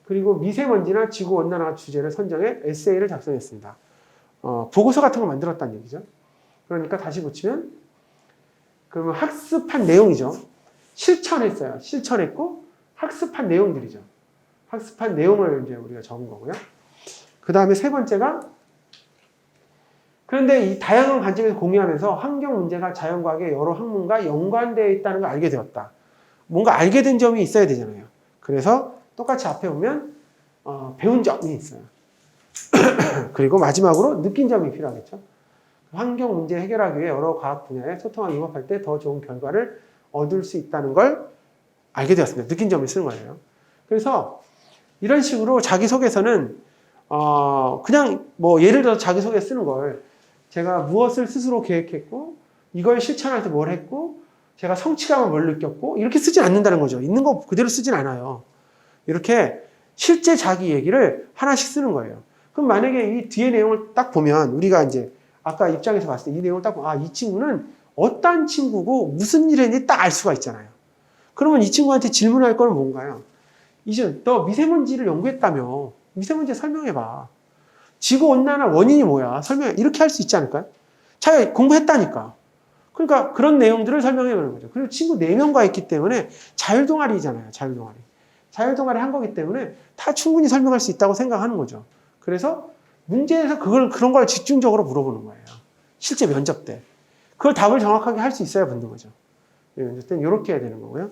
그리고 미세먼지나 지구온난화 주제를 선정해 에세이를 작성했습니다. 보고서 같은 거 만들었다는 얘기죠. 그러니까 다시 붙이면 그러면 학습한 내용이죠. 실천했어요. 실천했고 학습한 내용들이죠. 학습한 내용을 이제 우리가 적은 거고요. 그 다음에 세 번째가 그런데 이 다양한 관점에서 공유하면서 환경 문제가 자연과학의 여러 학문과 연관되어 있다는 걸 알게 되었다. 뭔가 알게 된 점이 있어야 되잖아요. 그래서 똑같이 앞에 보면 배운 점이 있어요. 그리고 마지막으로 느낀 점이 필요하겠죠. 환경 문제 해결하기 위해 여러 과학 분야에 소통하고 융합할 때 더 좋은 결과를 얻을 수 있다는 걸 알게 되었습니다. 느낀 점을 쓰는 거예요. 그래서 이런 식으로 자기소개서는 그냥 뭐 예를 들어서 자기소개 쓰는 걸 제가 무엇을 스스로 계획했고 이걸 실천할 때 뭘 했고 제가 성취감을 뭘 느꼈고 이렇게 쓰진 않는다는 거죠. 있는 거 그대로 쓰진 않아요. 이렇게 실제 자기 얘기를 하나씩 쓰는 거예요. 그럼 만약에 이 뒤에 내용을 딱 보면 우리가 이제 아까 입장에서 봤을 때 이 내용을 딱 보면 이 친구는 어떤 친구고 무슨 일을 했는지 딱 알 수가 있잖아요. 그러면 이 친구한테 질문할 거는 뭔가요? 이제 너 미세먼지를 연구했다며 미세먼지 설명해봐. 지구온난화 원인이 뭐야? 설명해. 이렇게 할 수 있지 않을까요? 자기가 공부했다니까. 그러니까 그런 내용들을 설명해 보는 거죠. 그리고 친구 4명과 있기 때문에 자율동아리잖아요. 자율동아리. 자율동아리 한 거기 때문에 다 충분히 설명할 수 있다고 생각하는 거죠. 그래서 문제에서 그런 걸 집중적으로 물어보는 거예요. 실제 면접 때. 그걸 답을 정확하게 할 수 있어야 붙는 거죠. 면접 때는 이렇게 해야 되는 거고요.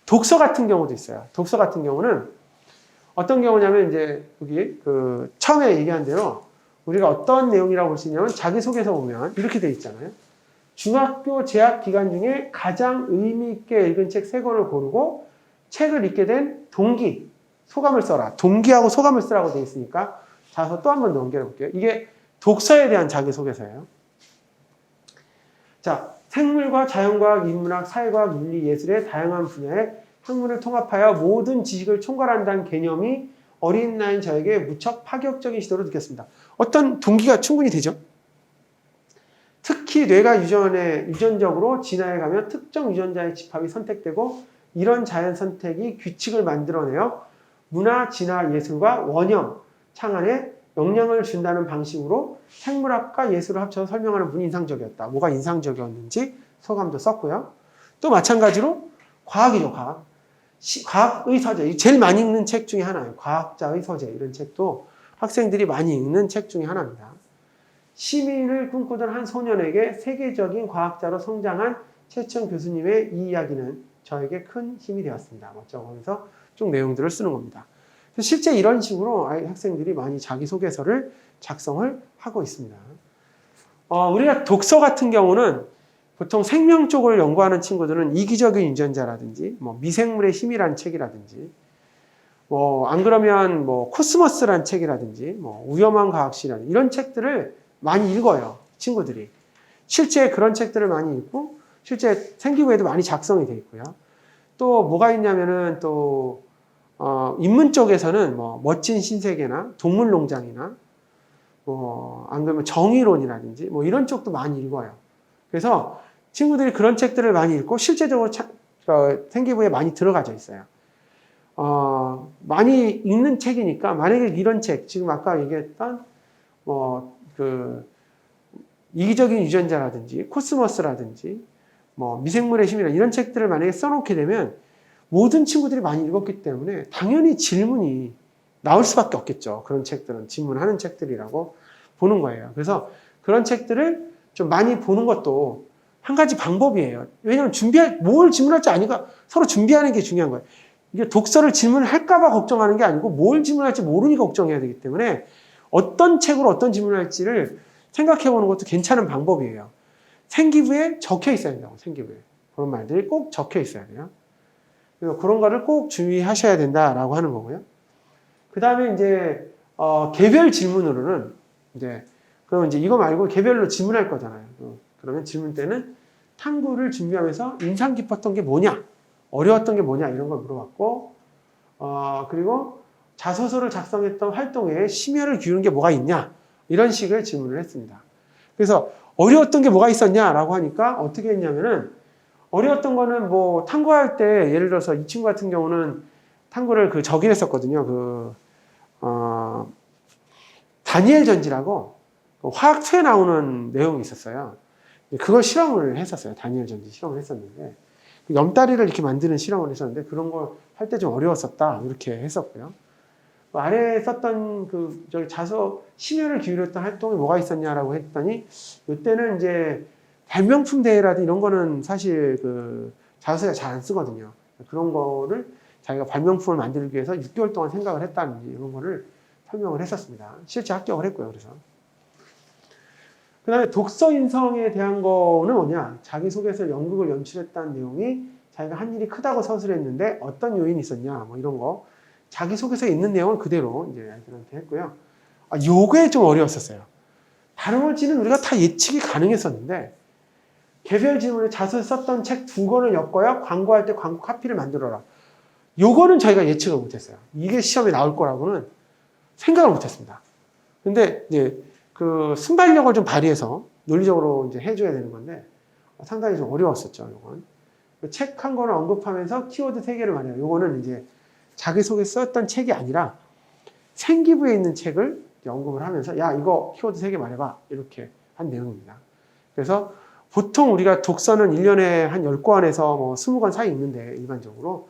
독서 같은 경우도 있어요. 독서 같은 경우는 어떤 경우냐면 이제 여기 처음에 얘기한 대로 우리가 어떤 내용이라고 볼 수 있냐면 자기소개서 보면 이렇게 돼 있잖아요. 중학교 재학 기간 중에 가장 의미 있게 읽은 책 3권을 고르고 책을 읽게 된 동기, 소감을 써라. 동기하고 소감을 쓰라고 돼 있으니까 자서 또 한 번 넘겨 볼게요. 이게 독서에 대한 자기소개서예요. 자, 생물과 자연과학, 인문학, 사회과학, 윤리, 예술의 다양한 분야의 학문을 통합하여 모든 지식을 총괄한다는 개념이 어린 나이인 저에게 무척 파격적인 시도로 느꼈습니다. 어떤 동기가 충분히 되죠? 특히 뇌가 유전적으로 진화해 가며 특정 유전자의 집합이 선택되고 이런 자연 선택이 규칙을 만들어내어 문화, 진화, 예술과 원형, 창안에 영향을 준다는 방식으로 생물학과 예술을 합쳐서 설명하는 분이 인상적이었다. 뭐가 인상적이었는지 소감도 썼고요. 또 마찬가지로 과학이죠, 과학. 과학의 서재, 제일 많이 읽는 책 중에 하나예요. 과학자의 서재, 이런 책도 학생들이 많이 읽는 책 중에 하나입니다. 시민을 꿈꾸던 한 소년에게 세계적인 과학자로 성장한 최천 교수님의 이 이야기는 저에게 큰 힘이 되었습니다. 맞죠? 하면서 쭉 내용들을 쓰는 겁니다. 실제 이런 식으로 학생들이 많이 자기소개서를 작성을 하고 있습니다. 우리가 독서 같은 경우는 보통 생명 쪽을 연구하는 친구들은 이기적인 유전자라든지, 미생물의 힘이라는 책이라든지, 안 그러면 코스모스라는 책이라든지, 위험한 과학시라는 이런 책들을 많이 읽어요, 친구들이. 실제 그런 책들을 많이 읽고, 실제 생기부에도 많이 작성이 돼 있고요. 또 뭐가 있냐면은 인문 쪽에서는 멋진 신세계나 동물농장이나, 안 그러면 정의론이라든지, 이런 쪽도 많이 읽어요. 그래서 친구들이 그런 책들을 많이 읽고 실제적으로 생기부에 많이 들어가져 있어요. 많이 읽는 책이니까 만약에 이런 책, 지금 아까 얘기했던 이기적인 유전자라든지 코스모스라든지 미생물의 힘이나 이런 책들을 만약에 써놓게 되면 모든 친구들이 많이 읽었기 때문에 당연히 질문이 나올 수밖에 없겠죠. 그런 책들은 질문하는 책들이라고 보는 거예요. 그래서 그런 책들을 좀 많이 보는 것도 한 가지 방법이에요. 왜냐하면 뭘 질문할지 아니까 서로 준비하는 게 중요한 거예요. 이게 독서를 질문할까봐 걱정하는 게 아니고 뭘 질문할지 모르니까 걱정해야 되기 때문에 어떤 책으로 어떤 질문을 할지를 생각해 보는 것도 괜찮은 방법이에요. 생기부에 적혀 있어야 된다고, 생기부에. 그런 말들이 꼭 적혀 있어야 돼요. 그래서 그런 거를 꼭 주의하셔야 된다라고 하는 거고요. 그 다음에 이제, 개별 질문으로는 이제, 그럼 이제 이거 말고 개별로 질문할 거잖아요. 그러면 질문 때는 탐구를 준비하면서 인상 깊었던 게 뭐냐? 어려웠던 게 뭐냐? 이런 걸 물어봤고, 그리고 자소서를 작성했던 활동에 심혈을 기울인 게 뭐가 있냐? 이런 식의 질문을 했습니다. 그래서 어려웠던 게 뭐가 있었냐라고 하니까 어떻게 했냐면은 어려웠던 거는 뭐 탐구할 때 예를 들어서 이 친구 같은 경우는 탐구를 저기 했었거든요. 다니엘 전지라고 화학투에 나오는 내용이 있었어요. 그걸 실험을 했었어요. 다니엘 전지 실험을 했었는데 염다리를 이렇게 만드는 실험을 했었는데 그런 걸 할 때 좀 어려웠었다 이렇게 했었고요. 아래에 썼던 심혈을 기울였던 활동이 뭐가 있었냐라고 했더니 이때는 이제 발명품 대회라든 이런 거는 사실 자소서에 잘 안 쓰거든요. 그런 거를 자기가 발명품을 만들기 위해서 6개월 동안 생각을 했다는지 이런 거를 설명을 했었습니다. 실제 합격을 했고요. 그래서 그 다음에 독서 인성에 대한 거는 뭐냐? 자기소개서 연극을 연출했다는 내용이 자기가 한 일이 크다고 서술했는데 어떤 요인이 있었냐? 뭐 이런 거. 자기소개서에 있는 내용을 그대로 이제 아이들한테 했고요. 요게 좀 어려웠었어요. 다른 월지는 우리가 다 예측이 가능했었는데 개별 질문에 자소서 썼던 책 2권을 엮어야 광고할 때 광고 카피를 만들어라. 요거는 저희가 예측을 못했어요. 이게 시험에 나올 거라고는 생각을 못했습니다. 근데 이제 순발력을 좀 발휘해서 논리적으로 이제 해줘야 되는 건데 상당히 좀 어려웠었죠. 요건 책 한 권을 언급하면서 키워드 3개를 말해요. 요거는 이제 자기소개 썼던 책이 아니라 생기부에 있는 책을 언급을 하면서 야 이거 키워드 3개 말해봐 이렇게 한 내용입니다. 그래서 보통 우리가 독서는 1년에 한 10권에서 뭐 20권 사이 있는데 일반적으로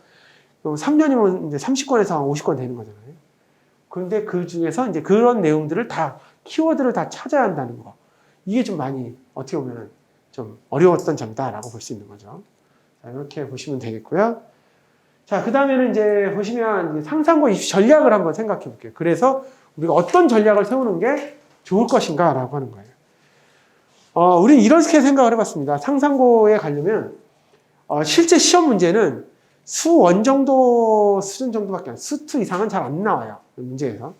3년이면 이제 30권에서 50권 되는 거잖아요. 그런데 그 중에서 이제 그런 내용들을 다 키워드를 다 찾아야 한다는 거. 이게 좀 많이 어떻게 보면 좀 어려웠던 점이다라고 볼 수 있는 거죠. 자, 이렇게 보시면 되겠고요. 자, 그 다음에는 이제 보시면 상상고 입시 전략을 한번 생각해 볼게요. 그래서 우리가 어떤 전략을 세우는 게 좋을 것인가라고 하는 거예요. 우리 이렇게 생각을 해봤습니다. 상상고에 가려면 실제 시험 문제는 수원 정도 수준 정도밖에 안, 수투 이상은 잘 안 나와요. 문제에서.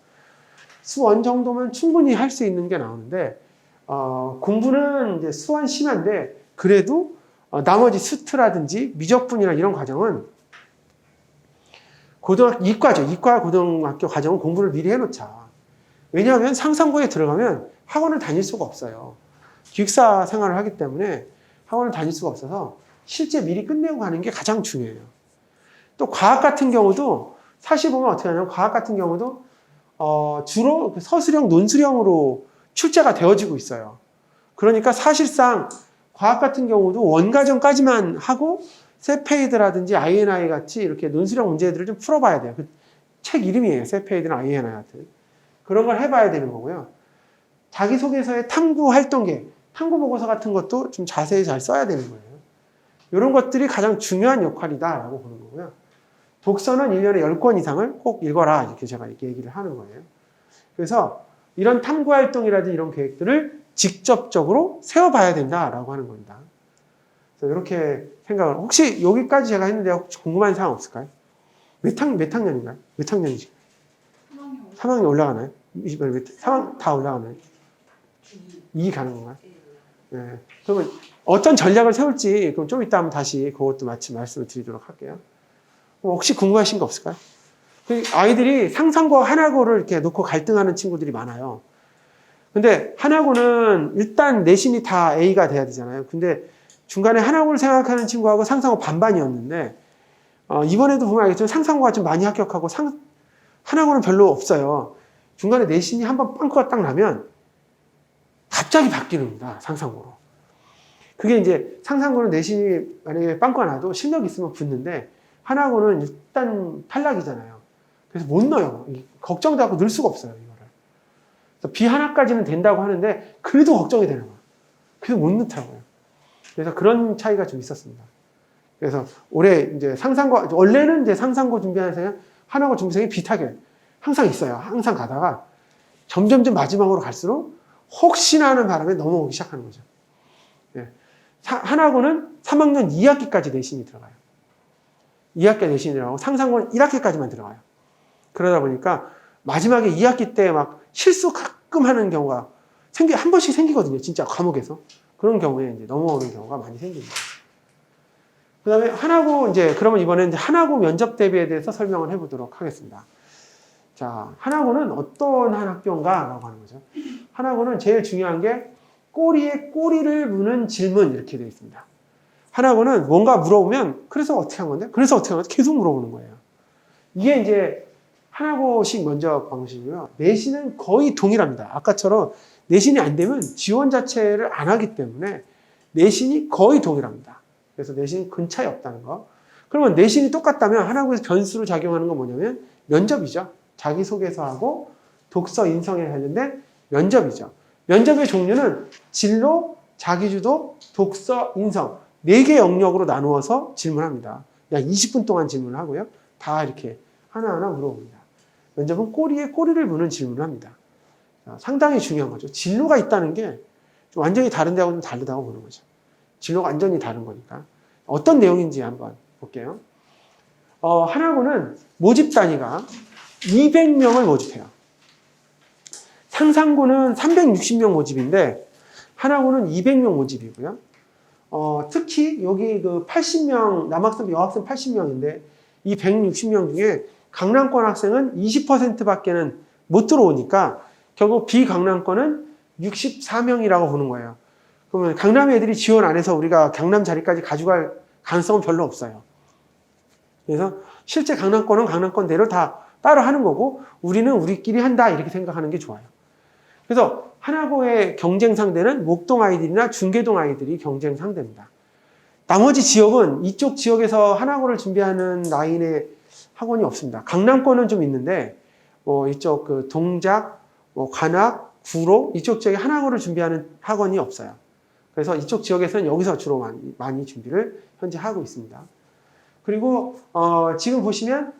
수원 정도면 충분히 할 수 있는 게 나오는데 공부는 이제 수원 심한데 그래도 나머지 수트라든지 미적분이나 이런 과정은 이과죠. 이과 고등학교 과정은 공부를 미리 해놓자. 왜냐하면 상상고에 들어가면 학원을 다닐 수가 없어요. 기획사 생활을 하기 때문에 학원을 다닐 수가 없어서 실제 미리 끝내고 가는 게 가장 중요해요. 또 과학 같은 경우도 사실 보면 어떻게 하냐면 과학 같은 경우도 주로 서술형, 논술형으로 출제가 되어지고 있어요. 그러니까 사실상 과학 같은 경우도 원과정까지만 하고 세페이드라든지 INI 같이 이렇게 논술형 문제들을 좀 풀어봐야 돼요. 그 책 이름이에요. 세페이드나 INI 같은. 그런 걸 해봐야 되는 거고요. 자기소개서의 탐구 활동계, 탐구 보고서 같은 것도 좀 자세히 잘 써야 되는 거예요. 이런 것들이 가장 중요한 역할이다라고 보는 거고요. 독서는 1년에 10권 이상을 꼭 읽어라. 이렇게 제가 이렇게 얘기를 하는 거예요. 그래서 이런 탐구 활동이라든지 이런 계획들을 직접적으로 세워봐야 된다라고 하는 겁니다. 그래서 이렇게 생각을, 혹시 여기까지 제가 했는데 혹시 궁금한 사항 없을까요? 몇 학년인가요? 몇 학년이지? 3학년 올라가나요? 3학 다 올라가나요? 2 가는 건가요? 네. 그러면 어떤 전략을 세울지 그럼 좀 이따 한번 다시 그것도 마침 말씀을 드리도록 할게요. 혹시 궁금하신 거 없을까요? 아이들이 상상고 하나고를 이렇게 놓고 갈등하는 친구들이 많아요. 근데 하나고는 일단 내신이 다 A가 돼야 되잖아요. 근데 중간에 하나고를 생각하는 친구하고 상상고 반반이었는데 이번에도 보면 알겠지만 상상고가 좀 많이 합격하고 하나고는 별로 없어요. 중간에 내신이 한번 빵꾸가 딱 나면 갑자기 바뀌는 겁니다. 상상고로. 그게 이제 상상고는 내신이 만약에 빵꾸가 나도 실력 있으면 붙는데 하나고는 일단 탈락이잖아요. 그래서 못 넣어요. 걱정되고 넣을 수가 없어요. 이거를. 그래서 B 하나까지는 된다고 하는데 그래도 걱정이 되는 거예요. 그래서 못 넣더라고요. 그래서 그런 차이가 좀 있었습니다. 그래서 올해 이제 상상고, 원래는 이제 상상고 준비하는 생이 하나고 준비생이 비슷하게 항상 있어요. 항상 가다가 점점점 마지막으로 갈수록 혹시나 하는 바람에 넘어오기 시작하는 거죠. 예. 하나고는 3학년 2학기까지 내신이 들어가요. 2학기 내신이 들어가고 상상고는 1학기까지만 들어가요. 그러다 보니까 마지막에 2학기 때 막 실수 가끔 하는 경우가 한 번씩 생기거든요. 진짜 과목에서. 그런 경우에 이제 넘어오는 경우가 많이 생깁니다. 그 다음에 하나고 그러면 이번에 이제 하나고 면접 대비에 대해서 설명을 해보도록 하겠습니다. 자, 하나고는 어떤 한 학교인가? 라고 하는 거죠. 하나고는 제일 중요한 게 꼬리에 꼬리를 무는 질문 이렇게 되어 있습니다. 하나고는 뭔가 물어보면 그래서 어떻게 한 건데? 그래서 어떻게 한 건데? 계속 물어보는 거예요. 이게 이제 하나고식 면접 방식이고요. 내신은 거의 동일합니다. 아까처럼 내신이 안 되면 지원 자체를 안 하기 때문에 내신이 거의 동일합니다. 그래서 내신이 근 차이 없다는 거. 그러면 내신이 똑같다면 하나고에서 변수로 작용하는 건 뭐냐면 면접이죠. 자기소개서하고 독서 인성에 관련된 면접이죠. 면접의 종류는 진로, 자기주도, 독서, 인성 4개 영역으로 나누어서 질문합니다. 약 20분 동안 질문을 하고요. 다 이렇게 하나하나 물어봅니다. 면접은 꼬리에 꼬리를 무는 질문을 합니다. 상당히 중요한 거죠. 진로가 있다는 게 좀 완전히 다른 데하고 좀 다르다고 보는 거죠. 진로가 완전히 다른 거니까. 어떤 내용인지 한번 볼게요. 하나고는 모집 단위가 200명을 모집해요. 상상고는 360명 모집인데 하나고는 200명 모집이고요. 특히 여기 그 80명, 남학생, 여학생 80명인데 이 160명 중에 강남권 학생은 20%밖에는 못 들어오니까 결국 비강남권은 64명이라고 보는 거예요. 그러면 강남 애들이 지원 안 해서 우리가 강남 자리까지 가져갈 가능성은 별로 없어요. 그래서 실제 강남권은 강남권대로 다 따로 하는 거고 우리는 우리끼리 한다 이렇게 생각하는 게 좋아요. 그래서 하나고의 경쟁 상대는 목동 아이들이나 중계동 아이들이 경쟁 상대입니다. 나머지 지역은 이쪽 지역에서 하나고를 준비하는 라인의 학원이 없습니다. 강남권은 좀 있는데 이쪽 그 동작, 관악, 구로 이쪽 지역에 하나고를 준비하는 학원이 없어요. 그래서 이쪽 지역에서는 여기서 주로 많이 준비를 현재 하고 있습니다. 그리고 지금 보시면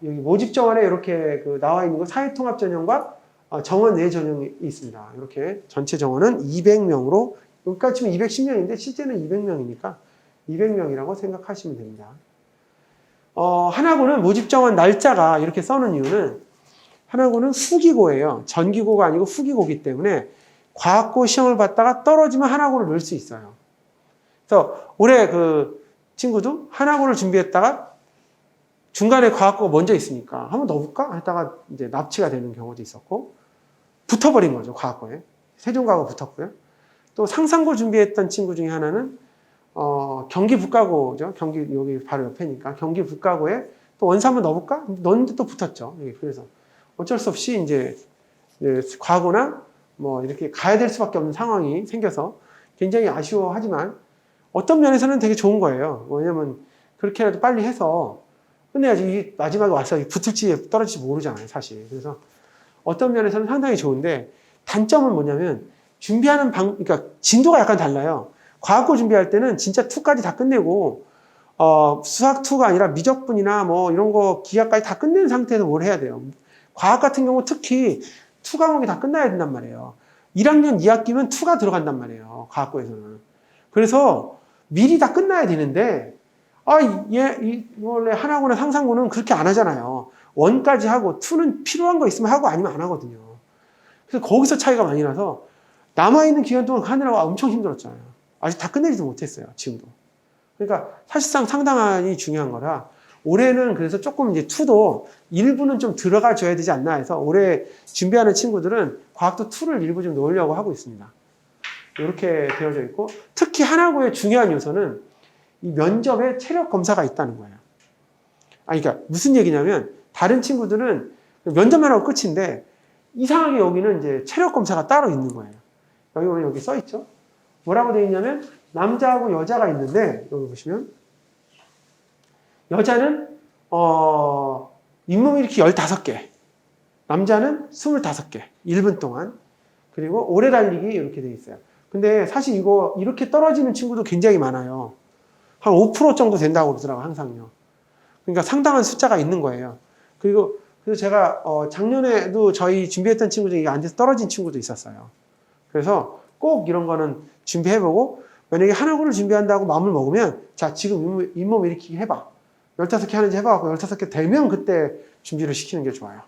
여기 모집 정원에 이렇게 그 나와 있는 거 사회통합 전형과 정원 내 전형이 있습니다. 이렇게 전체 정원은 200명으로 여기까지 치면 210명인데 실제는 200명이니까 200명이라고 생각하시면 됩니다. 하나고는 모집 정원 날짜가 이렇게 써놓은 이유는 하나고는 후기고예요. 전기고가 아니고 후기고이기 때문에 과학고 시험을 봤다가 떨어지면 하나고를 넣을 수 있어요. 그래서 올해 그 친구도 하나고를 준비했다가 중간에 과학고가 먼저 있으니까 한번 넣어볼까? 했다가 이제 납치가 되는 경우도 있었고 붙어버린 거죠. 과학고에. 세종과고 붙었고요. 또 상상고 준비했던 친구 중에 하나는 경기 북가고죠. 경기 여기 바로 옆에니까 경기 북가고에 또 원서 한번 넣어볼까? 넣었는데 또 붙었죠. 그래서 어쩔 수 없이 이제 과거나 뭐 이렇게 가야 될 수밖에 없는 상황이 생겨서 굉장히 아쉬워하지만 어떤 면에서는 되게 좋은 거예요. 왜냐면 그렇게라도 빨리 해서 끝내야지 마지막에 와서 붙을지 떨어질지 모르잖아요, 사실. 그래서 어떤 면에서는 상당히 좋은데 단점은 뭐냐면 준비하는 그러니까 진도가 약간 달라요. 과학고 준비할 때는 진짜 2까지 다 끝내고 수학 2가 아니라 미적분이나 뭐 이런 거 기하까지 다 끝낸 상태에서 뭘 해야 돼요. 과학 같은 경우 특히 2 과목이 다 끝나야 된단 말이에요. 1학년 2학기면 2가 들어간단 말이에요. 과학고에서는. 그래서 미리 다 끝나야 되는데 원래 하나고나 상상고는 그렇게 안 하잖아요. 1까지 하고 2는 필요한 거 있으면 하고 아니면 안 하거든요. 그래서 거기서 차이가 많이 나서 남아있는 기간 동안 하느라고 엄청 힘들었잖아요. 아직 다 끝내지도 못했어요. 지금도. 그러니까 사실상 상당히 중요한 거라 올해는 그래서 조금 이제 2도 일부는 좀 들어가 줘야 되지 않나 해서 올해 준비하는 친구들은 과학도 2를 일부 좀 넣으려고 하고 있습니다. 이렇게 되어져 있고 특히 하나고의 중요한 요소는 이 면접에 체력 검사가 있다는 거예요. 그러니까 무슨 얘기냐면 다른 친구들은 면접만 하고 끝인데 이상하게 여기는 이제 체력 검사가 따로 있는 거예요. 여기 보면 여기 써 있죠? 뭐라고 되어 있냐면 남자하고 여자가 있는데 여기 보시면 여자는 잇몸 일으키기 15개 남자는 25개 1분 동안 그리고 오래 달리기 이렇게 되어 있어요. 근데 사실 이거 이렇게 떨어지는 친구도 굉장히 많아요. 한 5% 정도 된다고 그러더라고요, 항상요. 그러니까 상당한 숫자가 있는 거예요. 그리고 그래서 제가 작년에도 저희 준비했던 친구 중에 안 돼서 떨어진 친구도 있었어요. 그래서 꼭 이런 거는 준비해보고, 만약에 하나고를 준비한다고 마음을 먹으면, 자, 지금 잇몸 일으키기 해봐. 15개 하는지 해봐갖고 15개 되면 그때 준비를 시키는 게 좋아요.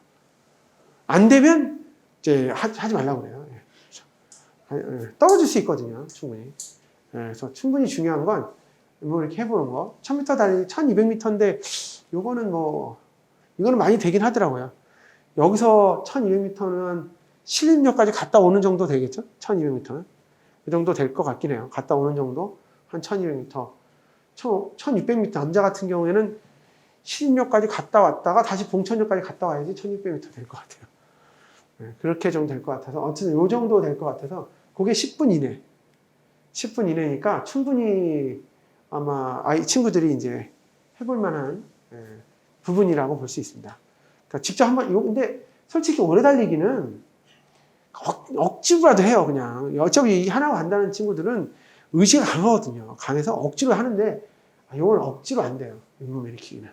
안 되면 이제 하지 말라고 그래요. 떨어질 수 있거든요, 충분히. 그래서 충분히 중요한 건 뭐 이렇게 해보는 거. 1000m 달리기 1200m인데 요거는 이거는 많이 되긴 하더라고요. 여기서 1200m는 신림역까지 갔다 오는 정도 되겠죠? 1200m는. 그 정도 될 것 같긴 해요. 갔다 오는 정도. 한 1200m. 1600m. 남자 같은 경우에는 신림역까지 갔다 왔다가 다시 봉천역까지 갔다 와야지 1600m 될 것 같아요. 그렇게 정도 될 것 같아서. 어쨌든 요 정도 될 것 같아서 그게 10분 이내. 10분 이내니까 충분히 아마 친구들이 이제 해볼 만한 부분이라고 볼 수 있습니다. 그러니까 직접 한번, 근데 솔직히 오래 달리기는 억지로라도 해요, 그냥. 어차피 하나고 간다는 친구들은 의지가 강하거든요. 강해서 억지로 하는데, 이건 억지로 안 돼요, 잇몸 일으키기는.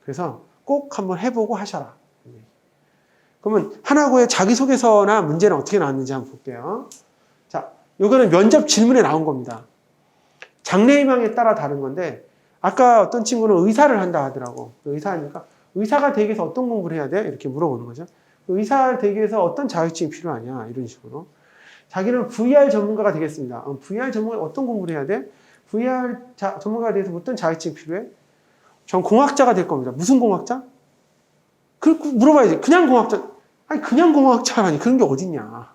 그래서 꼭 한번 해보고 하셔라. 그러면 하나고의 자기소개서나 문제는 어떻게 나왔는지 한번 볼게요. 자, 요거는 면접 질문에 나온 겁니다. 장래희망에 따라 다른 건데, 아까 어떤 친구는 의사를 한다 하더라고. 의사하니까 의사가 되기 위해서 어떤 공부를 해야 돼? 이렇게 물어보는 거죠. 의사가 되기 위해서 어떤 자격증이 필요하냐? 이런 식으로. 자기는 VR 전문가가 되겠습니다. VR 전문가 어떤 공부를 해야 돼? VR 전문가가 되기 위해서 어떤 자격증이 필요해? 전 공학자가 될 겁니다. 무슨 공학자? 그 물어봐야지. 그냥 공학자. 아니, 그냥 공학자라니. 그런 게 어딨냐.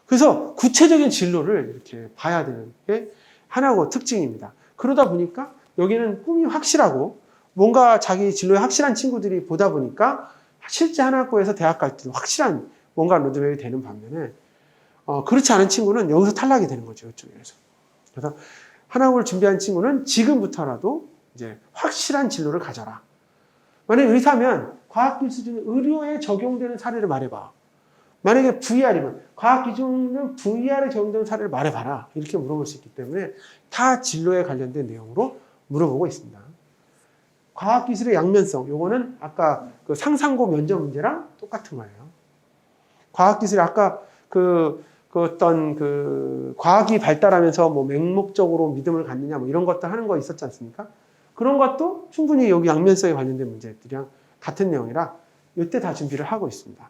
그래서 구체적인 진로를 이렇게 봐야 되는 게 하나고 특징입니다. 그러다 보니까 여기는 꿈이 확실하고 뭔가 자기 진로에 확실한 친구들이 보다 보니까 실제 하나고에서 대학 갈 때도 확실한 뭔가 로드맵이 되는 반면에 그렇지 않은 친구는 여기서 탈락이 되는 거죠. 이쪽에서. 그래서 하나고를 준비한 친구는 지금부터라도 이제 확실한 진로를 가져라. 만약에 의사면 과학기술 중에 의료에 적용되는 사례를 말해봐. 만약에 VR이면 과학기술은 VR에 적용되는 사례를 말해봐라. 이렇게 물어볼 수 있기 때문에 다 진로에 관련된 내용으로 물어보고 있습니다. 과학기술의 양면성. 요거는 아까 그 상상고 면접 문제랑 똑같은 거예요. 과학기술이 아까 어떤 과학이 발달하면서 뭐 맹목적으로 믿음을 갖느냐 뭐 이런 것들 하는 거 있었지 않습니까? 그런 것도 충분히 여기 양면성에 관련된 문제들이랑 같은 내용이라 이때 다 준비를 하고 있습니다.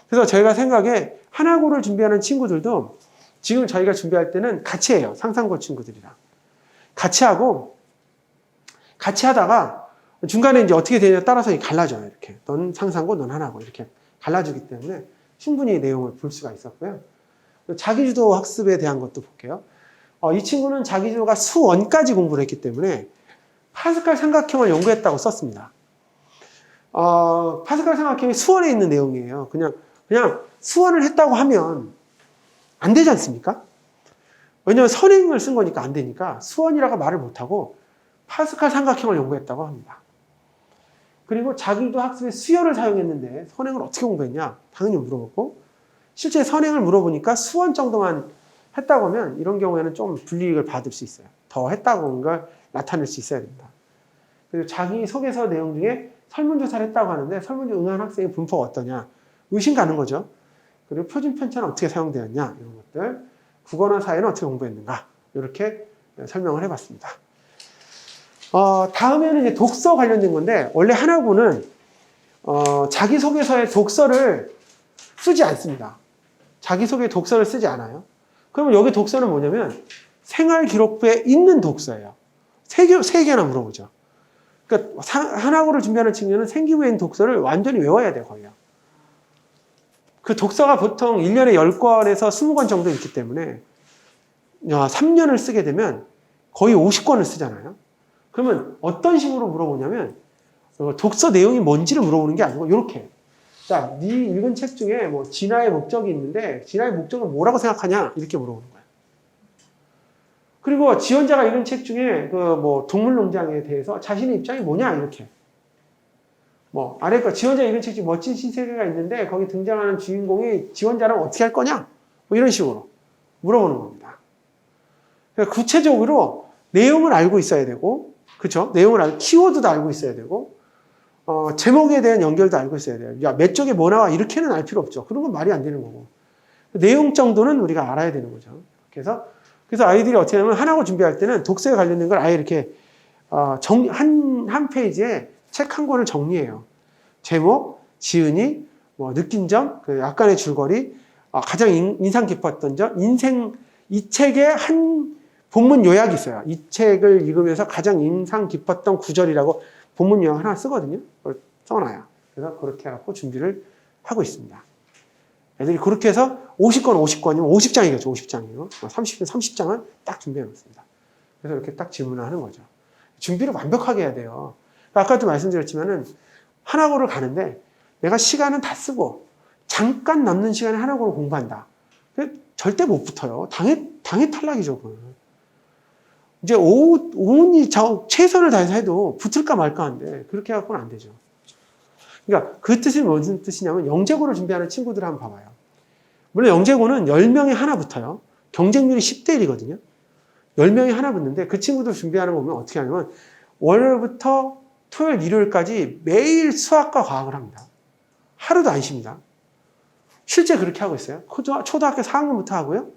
그래서 저희가 생각에 하나고를 준비하는 친구들도 지금 저희가 준비할 때는 같이 해요. 상상고 친구들이랑. 같이 하고, 같이 하다가 중간에 이제 어떻게 되냐에 따라서 갈라져요. 이렇게. 넌 상상고, 넌 하나고. 이렇게 갈라지기 때문에 충분히 내용을 볼 수가 있었고요. 자기주도 학습에 대한 것도 볼게요. 이 친구는 자기주도가 수원까지 공부를 했기 때문에 파스칼 삼각형을 연구했다고 썼습니다. 파스칼 삼각형이 수원에 있는 내용이에요. 그냥 수원을 했다고 하면 안 되지 않습니까? 왜냐하면 선행을 쓴 거니까 안 되니까 수원이라고 말을 못하고 파스칼 삼각형을 연구했다고 합니다. 그리고 자기도 학습에 수열을 사용했는데 선행을 어떻게 공부했냐? 당연히 물어보고 실제 선행을 물어보니까 수원 정도만 했다고 하면 이런 경우에는 좀 불이익을 받을 수 있어요. 더 했다고 하는 걸 나타낼 수 있어야 됩니다. 그리고 자기 소개서 내용 중에 설문조사를 했다고 하는데 설문조 응한 학생의 분포가 어떠냐? 의심 가는 거죠. 그리고 표준 편차는 어떻게 사용되었냐? 이런 것들. 국어나 사회는 어떻게 공부했는가? 이렇게 설명을 해봤습니다. 다음에는 이제 독서 관련된 건데, 원래 하나고는, 자기소개서에 독서를 쓰지 않습니다. 자기소개 독서를 쓰지 않아요. 그러면 여기 독서는 뭐냐면, 생활기록부에 있는 독서예요. 세 개나 물어보죠. 그러니까, 하나고를 준비하는 친구는 생기부에 있는 독서를 완전히 외워야 돼요, 거의요. 그 독서가 보통 1년에 10권에서 20권 정도 있기 때문에 3년을 쓰게 되면 거의 50권을 쓰잖아요. 그러면 어떤 식으로 물어보냐면 독서 내용이 뭔지를 물어보는 게 아니고 이렇게. 자, 네 읽은 책 중에 뭐 진화의 목적이 있는데 진화의 목적은 뭐라고 생각하냐? 이렇게 물어보는 거예요. 그리고 지원자가 읽은 책 중에 그 뭐 동물농장에 대해서 자신의 입장이 뭐냐? 이렇게. 뭐 아래 거 지원자 읽은 책 중 멋진 신세계가 있는데 거기 등장하는 주인공이 지원자랑 어떻게 할 거냐? 뭐 이런 식으로 물어보는 겁니다. 그러니까 구체적으로 내용을 알고 있어야 되고, 그쵸? 키워드도 알고 있어야 되고, 제목에 대한 연결도 알고 있어야 돼요. 야, 몇 쪽에 뭐 나와? 이렇게는 알 필요 없죠. 그런 건 말이 안 되는 거고. 내용 정도는 우리가 알아야 되는 거죠. 그래서 아이들이 어떻게 하냐면 하나고 준비할 때는 독서에 관련된 걸 아예 이렇게, 한 페이지에 책 한 권을 정리해요. 제목, 지은이, 뭐, 느낀 점, 그 약간의 줄거리, 가장 인상 깊었던 점, 이 책의 한 본문 요약이 있어요. 이 책을 읽으면서 가장 인상 깊었던 구절이라고 본문 요약 하나 쓰거든요. 그걸 써놔요. 그래서 그렇게 해갖고 준비를 하고 있습니다. 애들이 그렇게 해서 50권이면 50장이겠죠. 50장이요. 30장은 딱 준비해 놓습니다. 그래서 이렇게 딱 질문을 하는 거죠. 준비를 완벽하게 해야 돼요. 아까도 말씀드렸지만은 하나고를 가는데 내가 시간은 다 쓰고 잠깐 남는 시간에 하나고를 공부한다. 절대 못 붙어요. 당해 탈락이죠. 그건. 이제 온이 최선을 다해서 해도 붙을까 말까 한데 그렇게 해갖고는 안 되죠. 그러니까 그 뜻이 무슨 뜻이냐면 영재고를 준비하는 친구들 한번 봐봐요. 물론 영재고는 10명에 하나 붙어요. 경쟁률이 10대 1이거든요. 10명이 하나 붙는데 그 친구들 준비하는 거 보면 어떻게 하냐면 월요일부터 토요일, 일요일까지 매일 수학과 과학을 합니다. 하루도 안 쉽니다. 실제 그렇게 하고 있어요. 초등학교 4학년부터 하고요.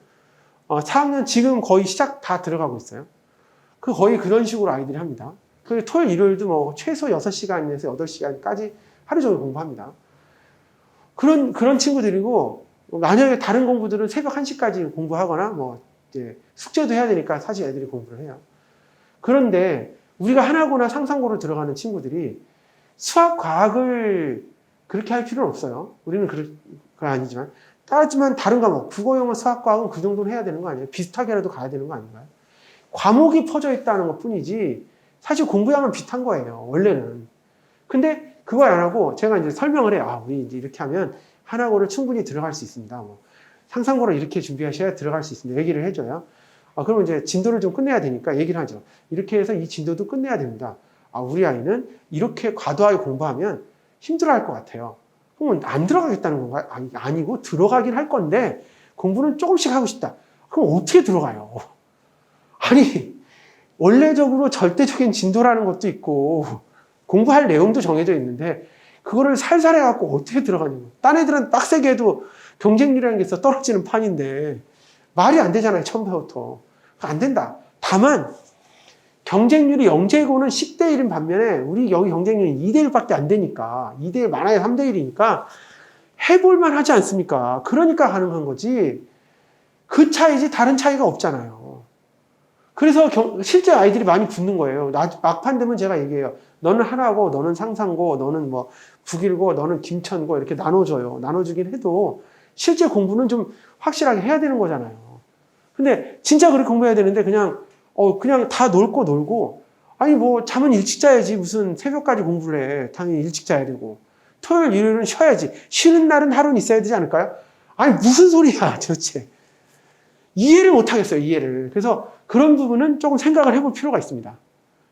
4학년 지금 거의 시작 다 들어가고 있어요. 거의 그런 식으로 아이들이 합니다. 그 토요일, 일요일도 뭐 최소 6시간에서 8시간까지 하루 종일 공부합니다. 그런 친구들이고, 만약에 다른 공부들은 새벽 1시까지 공부하거나, 뭐, 이제 숙제도 해야 되니까 사실 애들이 공부를 해요. 그런데 우리가 하나고나 상상고로 들어가는 친구들이 수학, 과학을 그렇게 할 필요는 없어요. 우리는 그건 아니지만. 하지만 다른 과목, 국어, 영어, 수학, 과학은 그 정도는 해야 되는 거 아니에요? 비슷하게라도 가야 되는 거 아닌가요? 과목이 퍼져 있다는 것 뿐이지, 사실 공부량은 비슷한 거예요, 원래는. 근데 그걸 안 하고 제가 이제 설명을 해요. 우리 이제 이렇게 하면 하나고를 충분히 들어갈 수 있습니다. 뭐 상상고를 이렇게 준비하셔야 들어갈 수 있습니다. 얘기를 해줘요. 그러면 이제 진도를 좀 끝내야 되니까 얘기를 하죠. 이렇게 해서 이 진도도 끝내야 됩니다. 우리 아이는 이렇게 과도하게 공부하면 힘들어할 것 같아요. 그러면 안 들어가겠다는 건가요? 아니고 들어가긴 할 건데 공부는 조금씩 하고 싶다. 그럼 어떻게 들어가요? 아니, 원래적으로 절대적인 진도라는 것도 있고 공부할 내용도 정해져 있는데 그거를 살살 해갖고 어떻게 들어가냐고. 딴 애들은 빡세게 해도 경쟁률이라는 게 있어 떨어지는 판인데 말이 안 되잖아요. 처음부터. 안 된다. 다만 경쟁률이 영재고는 10대 1인 반면에 우리 여기 경쟁률이 2대 1밖에 안 되니까 2대 1 많아야 3대 1이니까 해볼만 하지 않습니까? 그러니까 가능한 거지. 그 차이지 다른 차이가 없잖아요. 그래서 실제 아이들이 많이 붙는 거예요. 막판 되면 제가 얘기해요. 너는 하나고, 너는 상상고, 너는 뭐 국일고, 너는 김천고 이렇게 나눠줘요. 나눠주긴 해도 실제 공부는 좀 확실하게 해야 되는 거잖아요. 근데 진짜 그렇게 공부해야 되는데 그냥 다 놀고 아니 뭐 잠은 일찍 자야지 무슨 새벽까지 공부를 해. 당연히 일찍 자야 되고 토요일, 일요일은 쉬어야지. 쉬는 날은 하루는 있어야 되지 않을까요? 아니 무슨 소리야 도대체. 이해를 못 하겠어요, 이해를. 그래서 그런 부분은 조금 생각을 해볼 필요가 있습니다.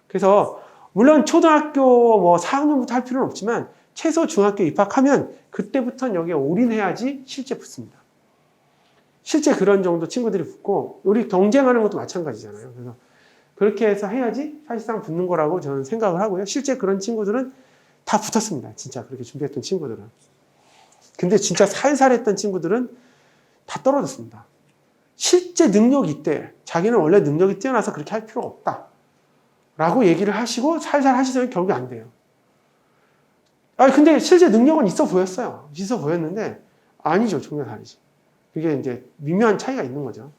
그래서 물론 초등학교 뭐 4학년부터 할 필요는 없지만 최소 중학교 입학하면 그때부터는 여기에 올인해야지 실제 붙습니다. 실제 그런 정도 친구들이 붙고 우리 경쟁하는 것도 마찬가지잖아요. 그래서 그렇게 해서 해야지 사실상 붙는 거라고 저는 생각을 하고요. 실제 그런 친구들은 다 붙었습니다. 진짜 그렇게 준비했던 친구들은. 근데 진짜 살살했던 친구들은 다 떨어졌습니다. 실제 능력이 있대. 자기는 원래 능력이 뛰어나서 그렇게 할 필요가 없다. 라고 얘기를 하시고 살살 하시더니 결국에 안 돼요. 근데 실제 능력은 있어 보였어요. 있어 보였는데 아니죠. 전혀 다르지. 그게 이제 미묘한 차이가 있는 거죠.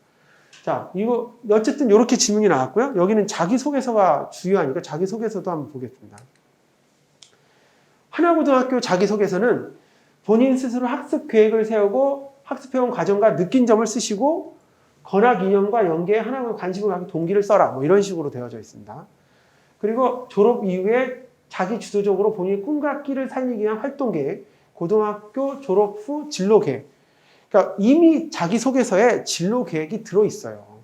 자, 이거 어쨌든 이렇게 질문이 나왔고요. 여기는 자기소개서가 중요하니까 자기소개서도 한번 보겠습니다. 하나고등학교 자기소개서는 본인 스스로 학습 계획을 세우고 학습해온 과정과 느낀 점을 쓰시고 건학 이념과 연계에 하나고 관심을 갖고 동기를 써라. 뭐 이런 식으로 되어져 있습니다. 그리고 졸업 이후에 자기 주도적으로 본인의 꿈과 끼를 살리기 위한 활동 계획, 고등학교 졸업 후 진로 계획. 그러니까 이미 자기소개서에 진로 계획이 들어있어요.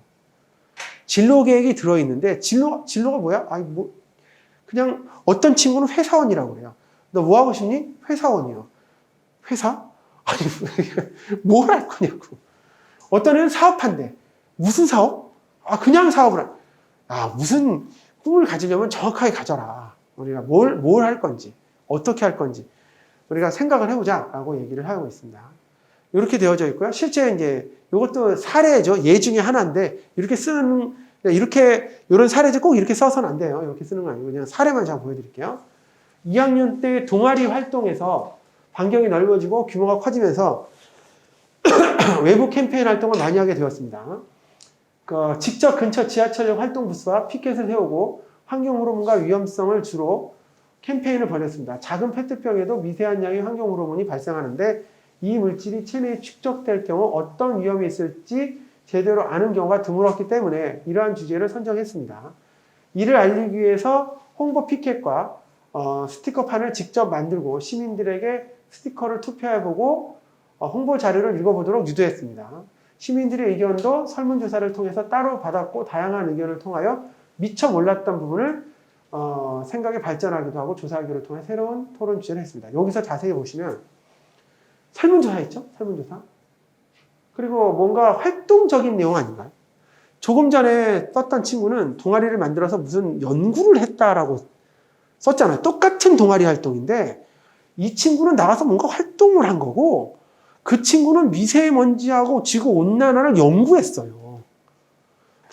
진로 계획이 들어있는데 진로가 뭐야? 그냥 어떤 친구는 회사원이라고 그래요. 너 뭐 하고 싶니? 회사원이요. 회사? 아니 뭘 할 거냐고. 어떤 애는 사업한대. 무슨 사업? 그냥 사업을 무슨 꿈을 가지려면 정확하게 가져라. 우리가 뭘 할 건지, 어떻게 할 건지 우리가 생각을 해보자라고 얘기를 하고 있습니다. 이렇게 되어져 있고요. 실제 이제 이것도 사례죠. 예 중에 하나인데 이런 사례죠. 꼭 이렇게 써서는 안 돼요. 이렇게 쓰는 거 아니고 그냥 사례만 제가 보여드릴게요. 2학년 때 동아리 활동에서 반경이 넓어지고 규모가 커지면서 외부 캠페인 활동을 많이 하게 되었습니다. 직접 근처 지하철역 활동 부스와 피켓을 세우고 환경 호르몬과 위험성을 주로 캠페인을 벌였습니다. 작은 페트병에도 미세한 양의 환경 호르몬이 발생하는데 이 물질이 체내에 축적될 경우 어떤 위험이 있을지 제대로 아는 경우가 드물었기 때문에 이러한 주제를 선정했습니다. 이를 알리기 위해서 홍보 피켓과 스티커판을 직접 만들고 시민들에게 스티커를 투표해보고 홍보 자료를 읽어보도록 유도했습니다. 시민들의 의견도 설문조사를 통해서 따로 받았고 다양한 의견을 통하여 미처 몰랐던 부분을 생각에 발전하기도 하고 조사 결과를 통해 새로운 토론 주제를 했습니다. 여기서 자세히 보시면 설문조사 있죠? 설문조사. 그리고 뭔가 활동적인 내용 아닌가요? 조금 전에 썼던 친구는 동아리를 만들어서 무슨 연구를 했다라고 썼잖아요. 똑같은 동아리 활동인데 이 친구는 나가서 뭔가 활동을 한 거고 그 친구는 미세먼지하고 지구온난화를 연구했어요.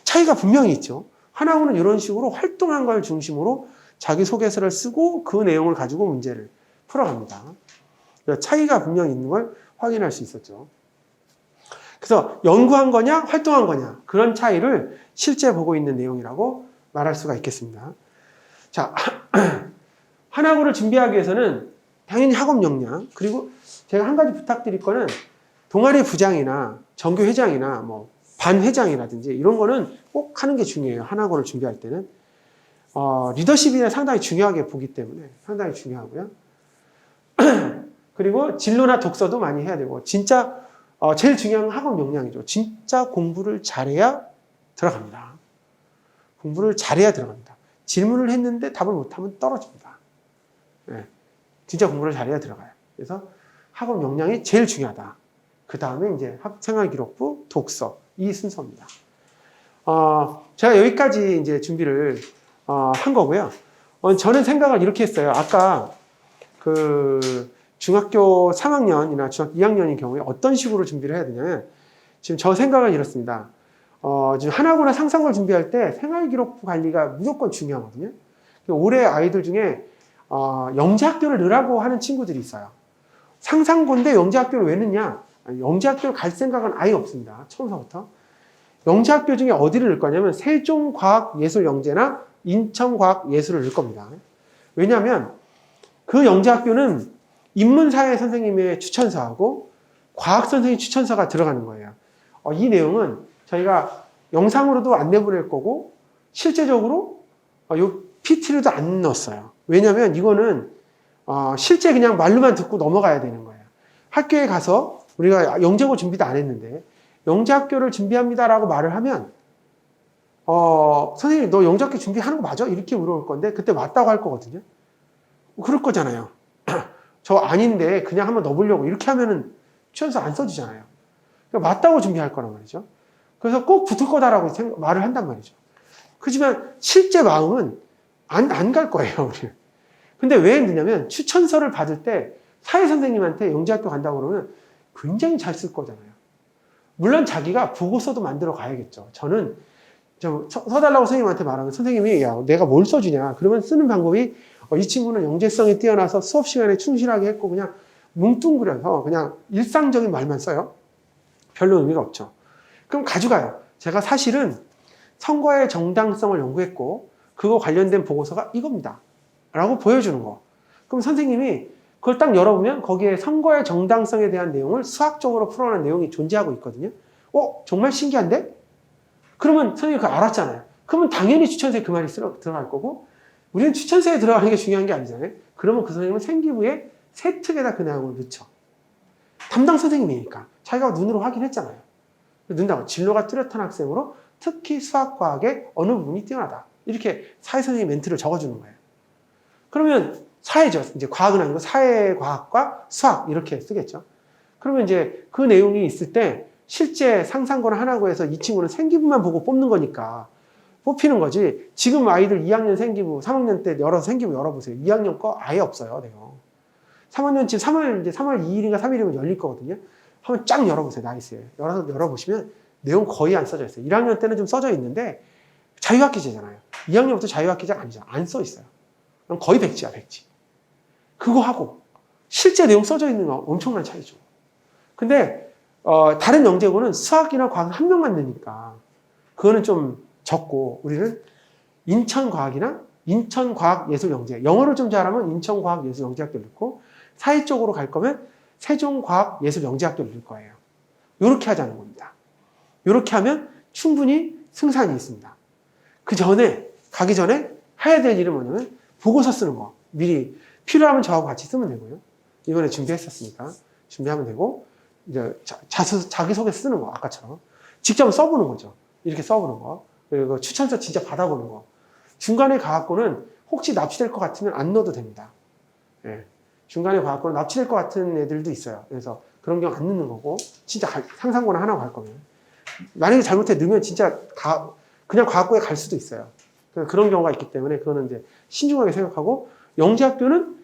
차이가 분명히 있죠. 하나고는 이런 식으로 활동한 걸 중심으로 자기소개서를 쓰고 그 내용을 가지고 문제를 풀어갑니다. 차이가 분명히 있는 걸 확인할 수 있었죠. 그래서 연구한 거냐 활동한 거냐 그런 차이를 실제 보고 있는 내용이라고 말할 수가 있겠습니다. 자, 하나고를 준비하기 위해서는 당연히 학업 역량, 그리고 제가 한 가지 부탁드릴 거는 동아리 부장이나 전교 회장이나 뭐 반 회장이라든지 이런 거는 꼭 하는 게 중요해요. 하나고를 준비할 때는. 리더십이 상당히 중요하게 보기 때문에 상당히 중요하고요. 그리고 진로나 독서도 많이 해야 되고 진짜 제일 중요한 건 학업 역량이죠. 진짜 공부를 잘해야 들어갑니다. 공부를 잘해야 들어갑니다. 질문을 했는데 답을 못하면 떨어집니다. 네. 진짜 공부를 잘해야 들어가요. 그래서 학업 역량이 제일 중요하다. 그 다음에 이제 생활기록부, 독서 이 순서입니다. 제가 여기까지 이제 준비를 한 거고요. 저는 생각을 이렇게 했어요. 아까 중학교 3학년이나 중학교 2학년인 경우에 어떤 식으로 준비를 해야 되냐면 지금 저 생각은 이렇습니다. 지금 하나고나 상상고를 준비할 때 생활기록부 관리가 무조건 중요하거든요. 올해 아이들 중에 영재학교를 넣으라고 하는 친구들이 있어요. 상상고인데 영재학교를 왜 넣냐? 영재학교를 갈 생각은 아예 없습니다. 처음서부터. 영재학교 중에 어디를 넣을 거냐면 세종과학예술영재나 인천과학예술을 넣을 겁니다. 왜냐하면 그 영재학교는 인문사회 선생님의 추천서하고 과학선생님 추천서가 들어가는 거예요. 이 내용은 저희가 영상으로도 안 내보낼 거고 실제적으로 요 PT로도 안 넣었어요. 왜냐하면 이거는 실제 그냥 말로만 듣고 넘어가야 되는 거예요. 학교에 가서 우리가 영재고 준비도 안 했는데 영재학교를 준비합니다라고 말을 하면 선생님 너 영재학교 준비하는 거 맞아? 이렇게 물어볼 건데 그때 맞다고 할 거거든요. 그럴 거잖아요. 저 아닌데 그냥 한번 넣어보려고 이렇게 하면은 추천서 안 써주잖아요. 그러니까 맞다고 준비할 거란 말이죠. 그래서 꼭 붙을 거다라고 말을 한단 말이죠. 그렇지만 실제 마음은 안 갈 거예요, 우리는. 근데 왜 했느냐면 추천서를 받을 때 사회선생님한테 영재학교 간다고 그러면 굉장히 잘 쓸 거잖아요. 물론 자기가 보고서도 만들어 가야겠죠. 저는 좀 써달라고 선생님한테 말하면 선생님이 야, 내가 뭘 써주냐. 그러면 쓰는 방법이 이 친구는 영재성이 뛰어나서 수업 시간에 충실하게 했고 그냥 뭉뚱그려서 그냥 일상적인 말만 써요. 별로 의미가 없죠. 그럼 가져가요. 제가 사실은 선거의 정당성을 연구했고 그거 관련된 보고서가 이겁니다. 라고 보여주는 거. 그럼 선생님이 그걸 딱 열어보면 거기에 선거의 정당성에 대한 내용을 수학적으로 풀어낸 내용이 존재하고 있거든요. 정말 신기한데? 그러면 선생님이 그거 알았잖아요. 그러면 당연히 추천서에 그 말이 들어갈 거고 우리는 추천서에 들어가는 게 중요한 게 아니잖아요. 그러면 그 선생님은 생기부에 세특에다 그 내용을 넣죠. 담당 선생님이니까. 자기가 눈으로 확인했잖아요. 넣는다고. 진로가 뚜렷한 학생으로 특히 수학과학의 어느 부분이 뛰어나다. 이렇게 사회선생님 멘트를 적어주는 거예요. 그러면 사회죠. 이제 과학은 아니고 사회과학과 수학 이렇게 쓰겠죠. 그러면 이제 그 내용이 있을 때 실제 상상고나 하나고에서 이 친구는 생기부만 보고 뽑는 거니까 뽑히는 거지. 지금 아이들 2학년 생기부, 3학년 때 열어서 생기부 열어보세요. 2학년 거 아예 없어요, 내용. 3학년 지금 3월 2일인가 3일이면 열릴 거거든요. 한번 쫙 열어보세요, 나이스에. 열어보시면 내용 거의 안 써져 있어요. 1학년 때는 좀 써져 있는데 자유학기제잖아요. 2학년부터 자유학기제 아니죠. 안 써 있어요. 그럼 거의 백지야, 백지. 그거 하고 실제 내용 써져 있는 거 엄청난 차이죠. 근데 다른 영재고는 수학이나 과학 한 명만 넣으니까 그거는 좀 적고 우리는 인천과학이나 인천과학예술영재, 영어를 좀 잘하면 인천과학예술영재학교를 넣고 사회 쪽으로 갈 거면 세종과학예술영재학교를 넣을 거예요. 이렇게 하자는 겁니다. 이렇게 하면 충분히 승산이 있습니다. 그 전에 가기 전에 해야 될 일은 뭐냐면 보고서 쓰는 거. 미리 필요하면 저하고 같이 쓰면 되고요. 이번에 준비했었으니까 준비하면 되고 이제 자기소개 쓰는 거 아까처럼 직접 써보는 거죠. 이렇게 써보는 거. 그리고 추천서 진짜 받아보는 거. 중간에 과학고는 혹시 납치될 것 같으면 안 넣어도 됩니다. 예. 중간에 과학고는 납치될 것 같은 애들도 있어요. 그래서 그런 경우 안 넣는 거고 진짜 상상고나 하나 갈 거면 만약에 잘못해 넣으면 진짜 다 그냥 과학고에 갈 수도 있어요. 그런 경우가 있기 때문에 그거는 이제 신중하게 생각하고 영재학교는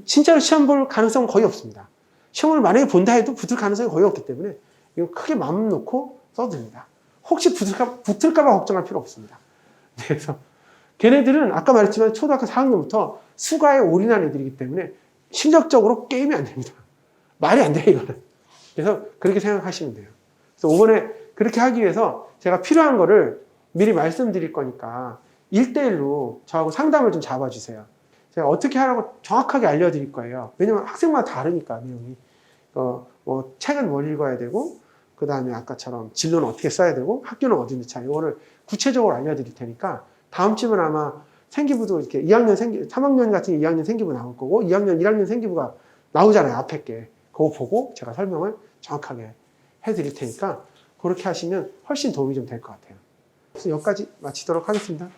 진짜로 시험 볼 가능성은 거의 없습니다. 시험을 만약에 본다 해도 붙을 가능성이 거의 없기 때문에 이거 크게 마음 놓고 써도 됩니다. 혹시 붙을까 봐 걱정할 필요 없습니다. 그래서 걔네들은 아까 말했지만 초등학교 4학년부터 수가에 올인한 애들이기 때문에 실력적으로 게임이 안 됩니다. 말이 안 돼요, 이거는. 그래서 그렇게 생각하시면 돼요. 그래서 이번에 그렇게 하기 위해서 제가 필요한 거를 미리 말씀드릴 거니까 1대1로 저하고 상담을 좀 잡아주세요. 제가 어떻게 하라고 정확하게 알려드릴 거예요. 왜냐면 학생마다 다르니까, 내용이. 뭐, 책은 뭘 읽어야 되고, 그 다음에 아까처럼 진로는 어떻게 써야 되고, 학교는 어딘지 차, 이거를 구체적으로 알려드릴 테니까, 다음 주면 아마 생기부도 이렇게 3학년 같은 게 2학년 생기부 나올 거고, 2학년, 1학년 생기부가 나오잖아요, 앞에 게. 그거 보고 제가 설명을 정확하게 해드릴 테니까, 그렇게 하시면 훨씬 도움이 좀 될 것 같아요. 그래서 여기까지 마치도록 하겠습니다.